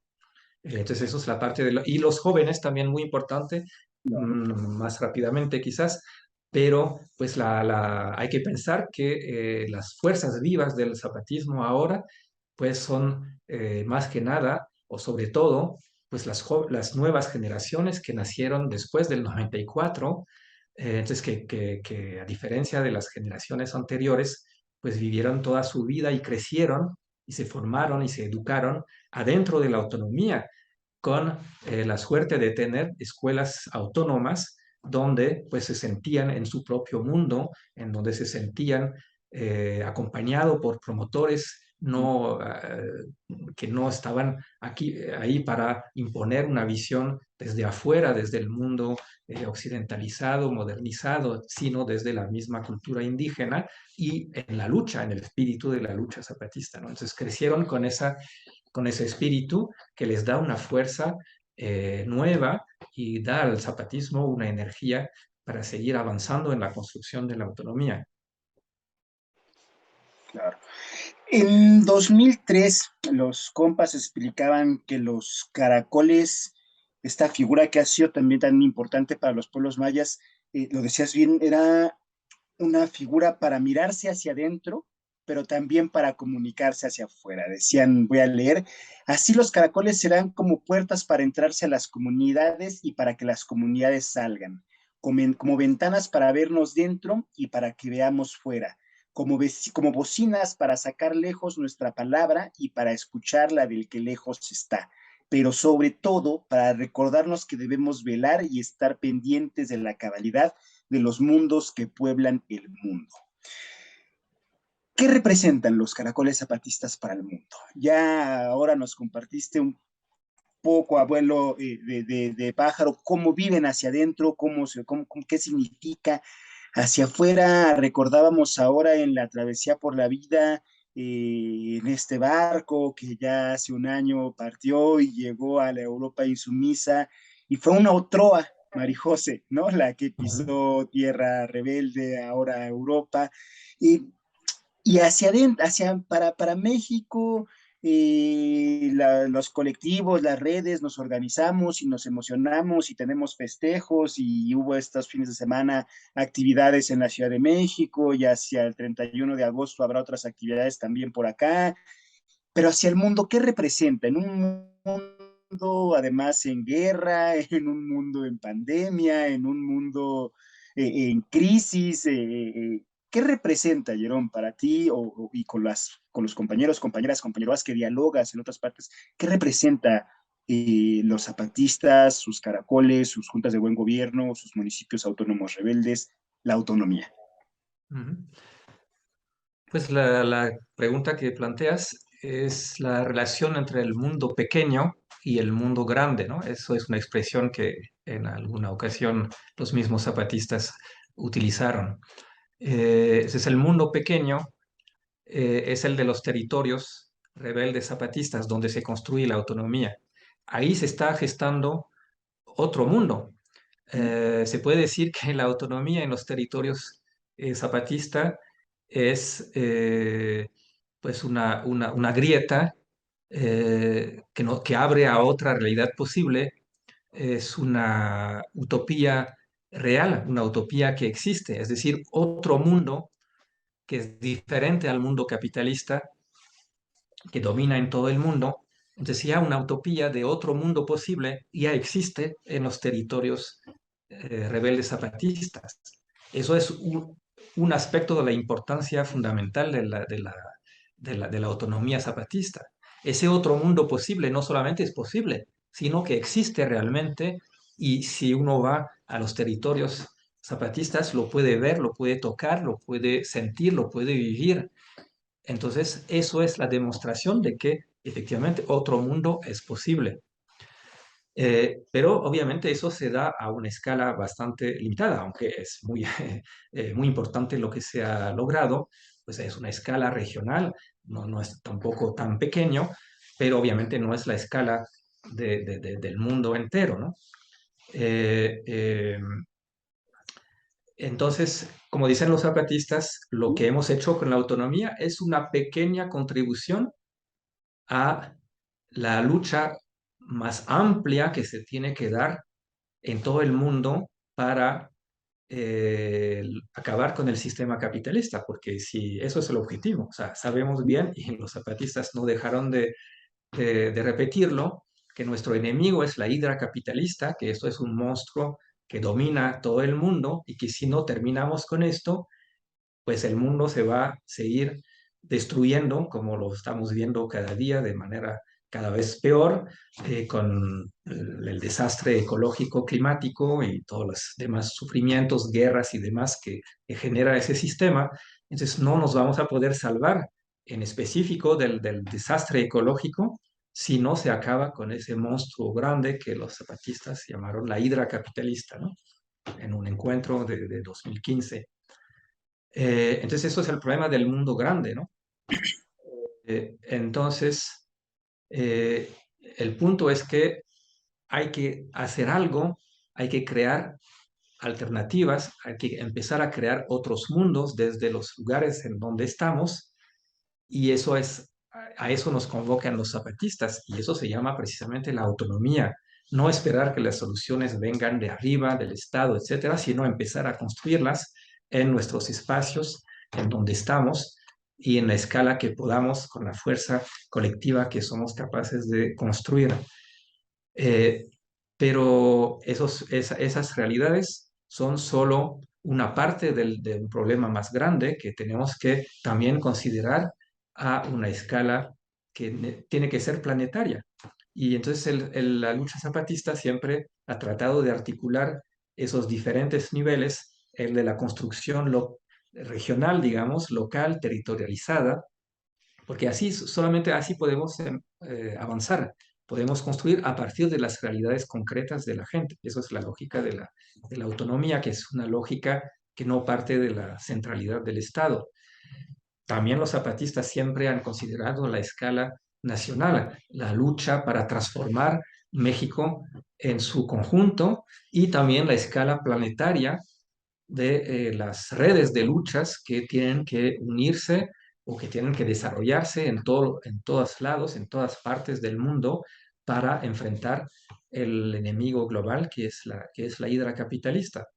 Entonces eso es la parte de... y los jóvenes también muy importante, más rápidamente quizás, pero pues hay que pensar que las fuerzas vivas del zapatismo ahora pues son más que nada, o sobre todo, pues las nuevas generaciones que nacieron después del 94, entonces que a diferencia de las generaciones anteriores, pues vivieron toda su vida y crecieron y se formaron y se educaron adentro de la autonomía, con la suerte de tener escuelas autónomas donde pues se sentían en su propio mundo, en donde se sentían acompañados por promotores que no estaban ahí para imponer una visión desde afuera, desde el mundo occidentalizado, modernizado, sino desde la misma cultura indígena y en la lucha, en el espíritu de la lucha zapatista, ¿no? Entonces crecieron con ese espíritu que les da una fuerza nueva y da al zapatismo una energía para seguir avanzando en la construcción de la autonomía. Claro. En 2003, los compas explicaban que los caracoles, esta figura que ha sido también tan importante para los pueblos mayas, lo decías bien, era una figura para mirarse hacia adentro, pero también para comunicarse hacia afuera. Decían, voy a leer, así los caracoles serán como puertas para entrarse a las comunidades y para que las comunidades salgan, como ventanas para vernos dentro y para que veamos fuera, como bocinas para sacar lejos nuestra palabra y para escuchar la del que lejos está, pero sobre todo para recordarnos que debemos velar y estar pendientes de la cabalidad de los mundos que pueblan el mundo. ¿Qué representan los caracoles zapatistas para el mundo? Ya ahora nos compartiste un poco, abuelo, de pájaro, cómo viven hacia adentro, qué significa hacia afuera. Recordábamos ahora en la travesía por la vida, en este barco que ya hace un año partió y llegó a la Europa insumisa, y fue una otroa, Marijose, ¿no? La que pisó tierra rebelde, ahora Europa. Y hacia adentro, para México, los colectivos, las redes, nos organizamos y nos emocionamos y tenemos festejos y hubo estos fines de semana actividades en la Ciudad de México y hacia el 31 de agosto habrá otras actividades también por acá. Pero hacia el mundo, ¿qué representa? En un mundo además en guerra, en un mundo en pandemia, en un mundo en crisis, ¿qué representa, Jerón, para ti y con los compañeros, compañeras, compañeras que dialogas en otras partes? ¿Qué representa los zapatistas, sus caracoles, sus juntas de buen gobierno, sus municipios autónomos rebeldes, la autonomía? Pues la pregunta que planteas es la relación entre el mundo pequeño y el mundo grande, ¿no? Eso es una expresión que en alguna ocasión los mismos zapatistas utilizaron. Ese es el mundo pequeño, es el de los territorios rebeldes zapatistas, donde se construye la autonomía. Ahí se está gestando otro mundo. Se puede decir que la autonomía en los territorios zapatistas es pues una grieta que abre a otra realidad posible. Es una utopía real, una utopía que existe, es decir, otro mundo que es diferente al mundo capitalista que domina en todo el mundo. Entonces ya una utopía de otro mundo posible ya existe en los territorios rebeldes zapatistas. Eso es un aspecto de la importancia fundamental de la autonomía zapatista. Ese otro mundo posible no solamente es posible, sino que existe realmente, y si uno va a los territorios zapatistas, lo puede ver, lo puede tocar, lo puede sentir, lo puede vivir. Entonces, eso es la demostración de que efectivamente otro mundo es posible. Pero obviamente eso se da a una escala bastante limitada, aunque es muy, muy importante lo que se ha logrado, pues es una escala regional, no es tampoco tan pequeño, pero obviamente no es la escala del mundo entero, ¿no? Eh, eh, entonces, como dicen los zapatistas, lo que hemos hecho con la autonomía es una pequeña contribución a la lucha más amplia que se tiene que dar en todo el mundo para acabar con el sistema capitalista, porque si eso es el objetivo, o sea, sabemos bien, y los zapatistas no dejaron de repetirlo, que nuestro enemigo es la hidra capitalista, que esto es un monstruo que domina todo el mundo y que si no terminamos con esto, pues el mundo se va a seguir destruyendo, como lo estamos viendo cada día de manera cada vez peor, con el desastre ecológico, climático y todos los demás sufrimientos, guerras y demás que genera ese sistema. Entonces no nos vamos a poder salvar en específico del desastre ecológico si no se acaba con ese monstruo grande que los zapatistas llamaron la hidra capitalista, ¿no? En un encuentro de 2015. Entonces, eso es el problema del mundo grande, ¿no? Entonces, eh, el punto es que hay que hacer algo, hay que crear alternativas, hay que empezar a crear otros mundos desde los lugares en donde estamos, y eso es, a eso nos convocan los zapatistas, y eso se llama precisamente la autonomía. No esperar que las soluciones vengan de arriba, del Estado, etcétera, sino empezar a construirlas en nuestros espacios, en donde estamos y en la escala que podamos, con la fuerza colectiva que somos capaces de construir. Eh, pero esas realidades son solo una parte de un problema más grande que tenemos que también considerar a una escala que tiene que ser planetaria. Y entonces la lucha zapatista siempre ha tratado de articular esos diferentes niveles, el de la construcción regional, digamos, local, territorializada, porque así, solamente así podemos avanzar, podemos construir a partir de las realidades concretas de la gente. Eso es la lógica de la autonomía, que es una lógica que no parte de la centralidad del Estado. También los zapatistas siempre han considerado la escala nacional, la lucha para transformar México en su conjunto, y también la escala planetaria de las redes de luchas que tienen que unirse o que tienen que desarrollarse en todos lados, en todas partes del mundo, para enfrentar el enemigo global que es la hidra capitalista.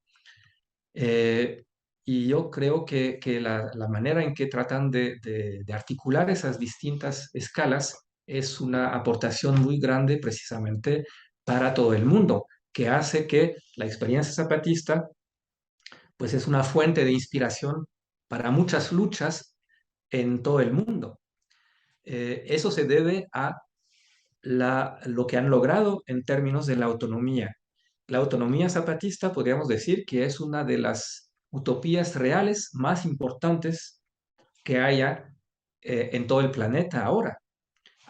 Y yo creo que la manera en que tratan de articular esas distintas escalas es una aportación muy grande precisamente para todo el mundo, que hace que la experiencia zapatista pues es una fuente de inspiración para muchas luchas en todo el mundo. Eso se debe a lo que han logrado en términos de la autonomía. La autonomía zapatista podríamos decir que es una de las utopías reales más importantes que haya en todo el planeta ahora.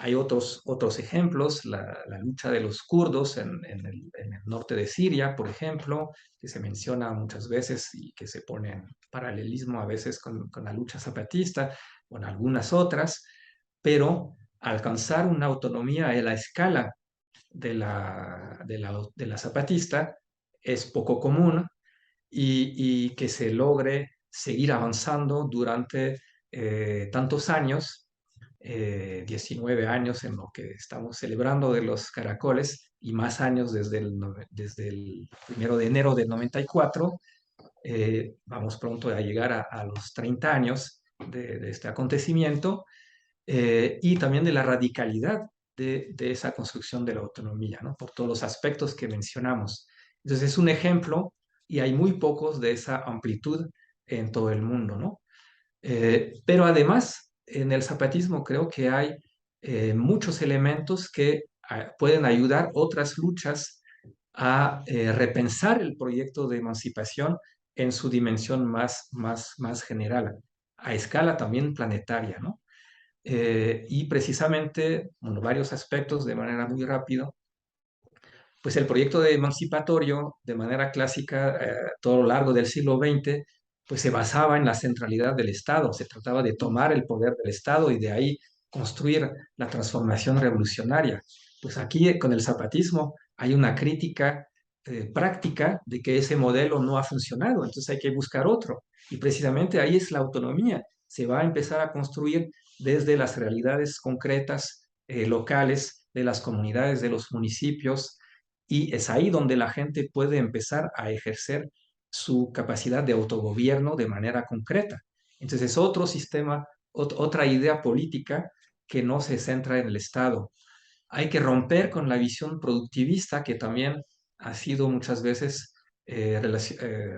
Hay otros ejemplos, la lucha de los kurdos en el norte de Siria, por ejemplo, que se menciona muchas veces y que se pone en paralelismo a veces con la lucha zapatista, con algunas otras, pero alcanzar una autonomía a la escala de la zapatista es poco común, y que se logre seguir avanzando durante tantos años, 19 años en lo que estamos celebrando de los caracoles y más años desde el 1 de enero del 94. Vamos pronto a llegar a los 30 años de este acontecimiento, y también de la radicalidad de esa construcción de la autonomía, ¿no? Por todos los aspectos que mencionamos. Entonces es un ejemplo, y hay muy pocos de esa amplitud en todo el mundo, ¿no? Pero además, en el zapatismo creo que hay muchos elementos que pueden ayudar otras luchas a repensar el proyecto de emancipación en su dimensión más general, a escala también planetaria, ¿no? Y precisamente, bueno, varios aspectos de manera muy rápido, pues el proyecto de emancipatorio, de manera clásica, todo lo largo del siglo XX, pues se basaba en la centralidad del Estado. Se trataba de tomar el poder del Estado y de ahí construir la transformación revolucionaria. Pues aquí con el zapatismo hay una crítica práctica de que ese modelo no ha funcionado, entonces hay que buscar otro. Y precisamente ahí es la autonomía. Se va a empezar a construir desde las realidades concretas, locales, de las comunidades, de los municipios, y es ahí donde la gente puede empezar a ejercer su capacidad de autogobierno de manera concreta. Entonces es otro sistema, otra idea política que no se centra en el Estado. Hay que romper con la visión productivista que también ha sido muchas veces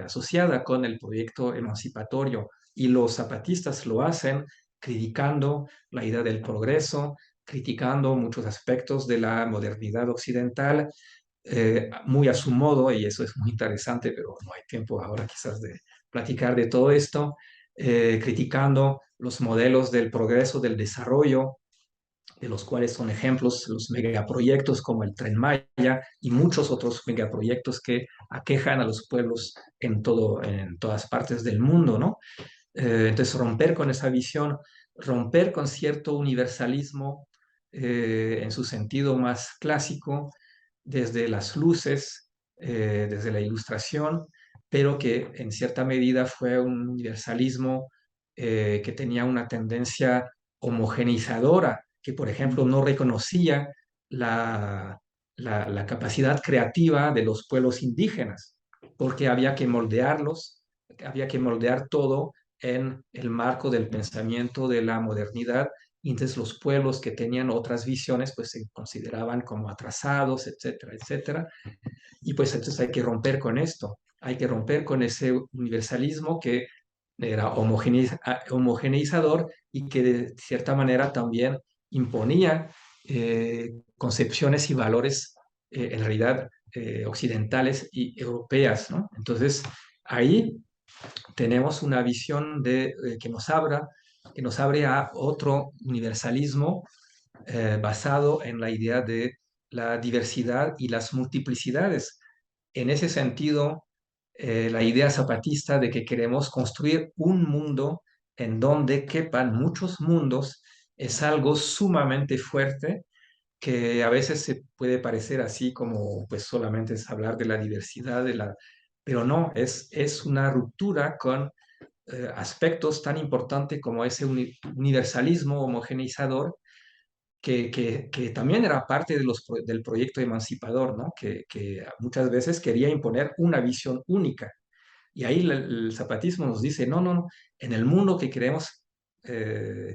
asociada con el proyecto emancipatorio, y los zapatistas lo hacen criticando la idea del progreso, criticando muchos aspectos de la modernidad occidental, muy a su modo, y eso es muy interesante, pero no hay tiempo ahora quizás de platicar de todo esto, criticando los modelos del progreso, del desarrollo, de los cuales son ejemplos los megaproyectos como el Tren Maya y muchos otros megaproyectos que aquejan a los pueblos en todas partes del mundo, ¿no? Entonces, romper con esa visión, romper con cierto universalismo en su sentido más clásico, desde las luces, desde la ilustración, pero que en cierta medida fue un universalismo que tenía una tendencia homogeneizadora, que por ejemplo no reconocía la, la capacidad creativa de los pueblos indígenas, porque había que moldear todo en el marco del pensamiento de la modernidad, y entonces los pueblos que tenían otras visiones pues se consideraban como atrasados, etcétera, etcétera. Y pues entonces hay que romper con esto, hay que romper con ese universalismo que era homogeneizador y que de cierta manera también imponía concepciones y valores en realidad occidentales y europeas, ¿no? Entonces ahí tenemos una visión que nos abre a otro universalismo basado en la idea de la diversidad y las multiplicidades. En ese sentido, la idea zapatista de que queremos construir un mundo en donde quepan muchos mundos es algo sumamente fuerte, que a veces se puede parecer así como pues solamente es hablar de la diversidad, pero no, es una ruptura con aspectos tan importantes como ese universalismo homogeneizador que también era parte de del proyecto emancipador, ¿no? Que muchas veces quería imponer una visión única. Y ahí el zapatismo nos dice, no, no, no, en el mundo que queremos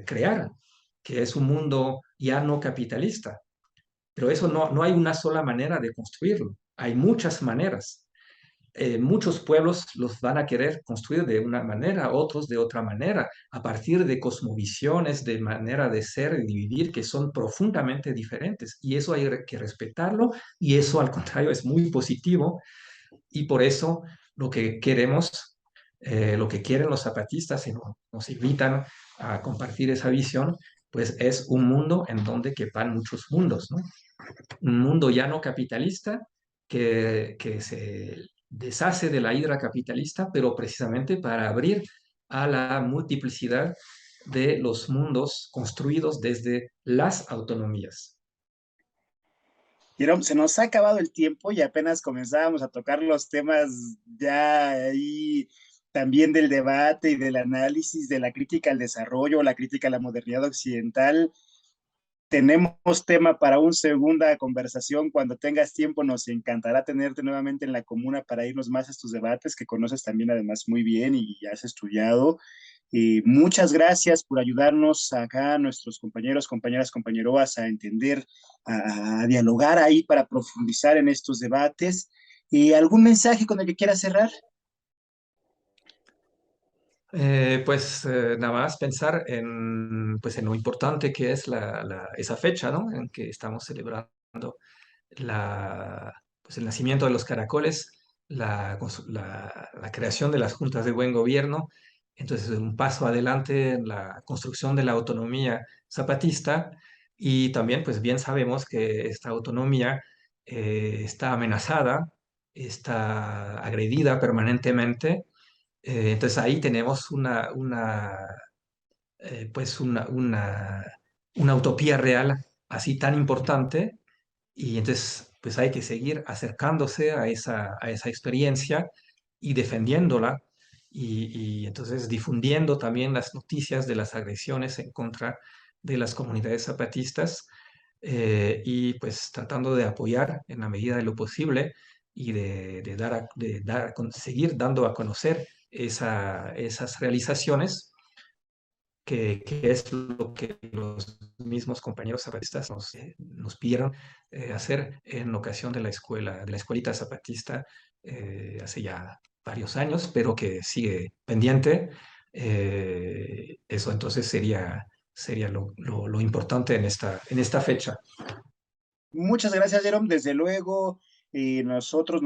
crear, que es un mundo ya no capitalista, pero eso no hay una sola manera de construirlo, hay muchas maneras. Muchos pueblos los van a querer construir de una manera, otros de otra manera, a partir de cosmovisiones, de manera de ser y de vivir que son profundamente diferentes. Y eso hay que respetarlo, y eso al contrario es muy positivo, y por eso lo que queremos, lo que quieren los zapatistas y nos invitan a compartir esa visión, pues es un mundo en donde quepan muchos mundos, ¿no? Un mundo ya no capitalista que se deshace de la hidra capitalista, pero precisamente para abrir a la multiplicidad de los mundos construidos desde las autonomías. Jerome, se nos ha acabado el tiempo y apenas comenzábamos a tocar los temas ya ahí también del debate y del análisis de la crítica al desarrollo, la crítica a la modernidad occidental. Tenemos tema para una segunda conversación. Cuando tengas tiempo, nos encantará tenerte nuevamente en la comuna para irnos más a estos debates que conoces también además muy bien y has estudiado. Muchas gracias por ayudarnos acá, nuestros compañeros, compañeras, compañeroas, a entender, a dialogar ahí para profundizar en estos debates. ¿Algún mensaje con el que quieras cerrar? Nada más pensar en, pues, en lo importante que es esa fecha, ¿no? En que estamos celebrando pues el nacimiento de los caracoles, la creación de las juntas de buen gobierno. Entonces, un paso adelante en la construcción de la autonomía zapatista, y también, pues bien sabemos que esta autonomía está amenazada, está agredida permanentemente. Entonces ahí tenemos pues una utopía real así tan importante, y entonces pues hay que seguir acercándose a esa experiencia y defendiéndola, y entonces difundiendo también las noticias de las agresiones en contra de las comunidades zapatistas, y pues tratando de apoyar en la medida de lo posible y seguir dando a conocer esas realizaciones, que es lo que los mismos compañeros zapatistas nos pidieron hacer en ocasión de la escuelita zapatista, hace ya varios años, pero que sigue pendiente. Eso entonces sería lo importante en esta fecha. Muchas gracias, Jerome. Desde luego, nosotros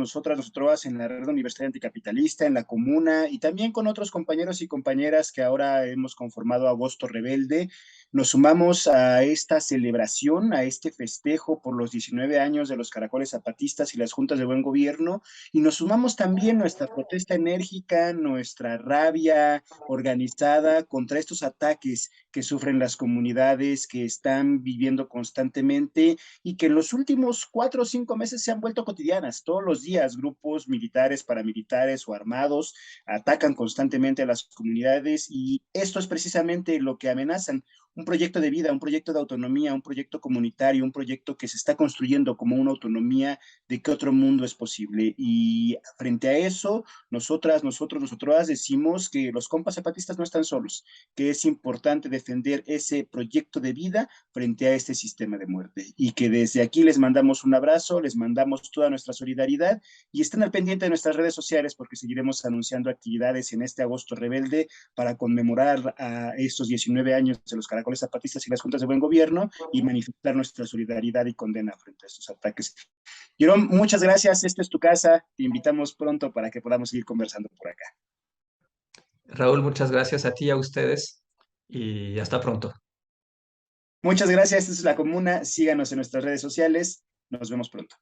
en la Red Universitaria Anticapitalista, en la Comuna y también con otros compañeros y compañeras que ahora hemos conformado Agosto Rebelde, nos sumamos a esta celebración, a este festejo por los 19 años de los Caracoles Zapatistas y las Juntas de Buen Gobierno, y nos sumamos también nuestra protesta enérgica, nuestra rabia organizada contra estos ataques que sufren las comunidades que están viviendo constantemente y que en los últimos 4 o 5 meses se han vuelto cotidianas. Todos los días grupos militares, paramilitares o armados atacan constantemente a las comunidades, y esto es precisamente lo que amenazan: un proyecto de vida, un proyecto de autonomía, un proyecto comunitario, un proyecto que se está construyendo como una autonomía de que otro mundo es posible. Y frente a eso, nosotras decimos que los compas zapatistas no están solos, que es importante defender ese proyecto de vida frente a este sistema de muerte, y que desde aquí les mandamos un abrazo, les mandamos toda nuestra solidaridad, y estén al pendiente de nuestras redes sociales porque seguiremos anunciando actividades en este Agosto Rebelde para conmemorar a estos 19 años de los Caracoles Zapatistas y las Juntas de Buen Gobierno y manifestar nuestra solidaridad y condena frente a estos ataques. Jerome, muchas gracias. Esta es tu casa. Te invitamos pronto para que podamos seguir conversando por acá. Raúl, muchas gracias a ti y a ustedes, y hasta pronto. Muchas gracias. Esta es La Comuna. Síganos en nuestras redes sociales. Nos vemos pronto.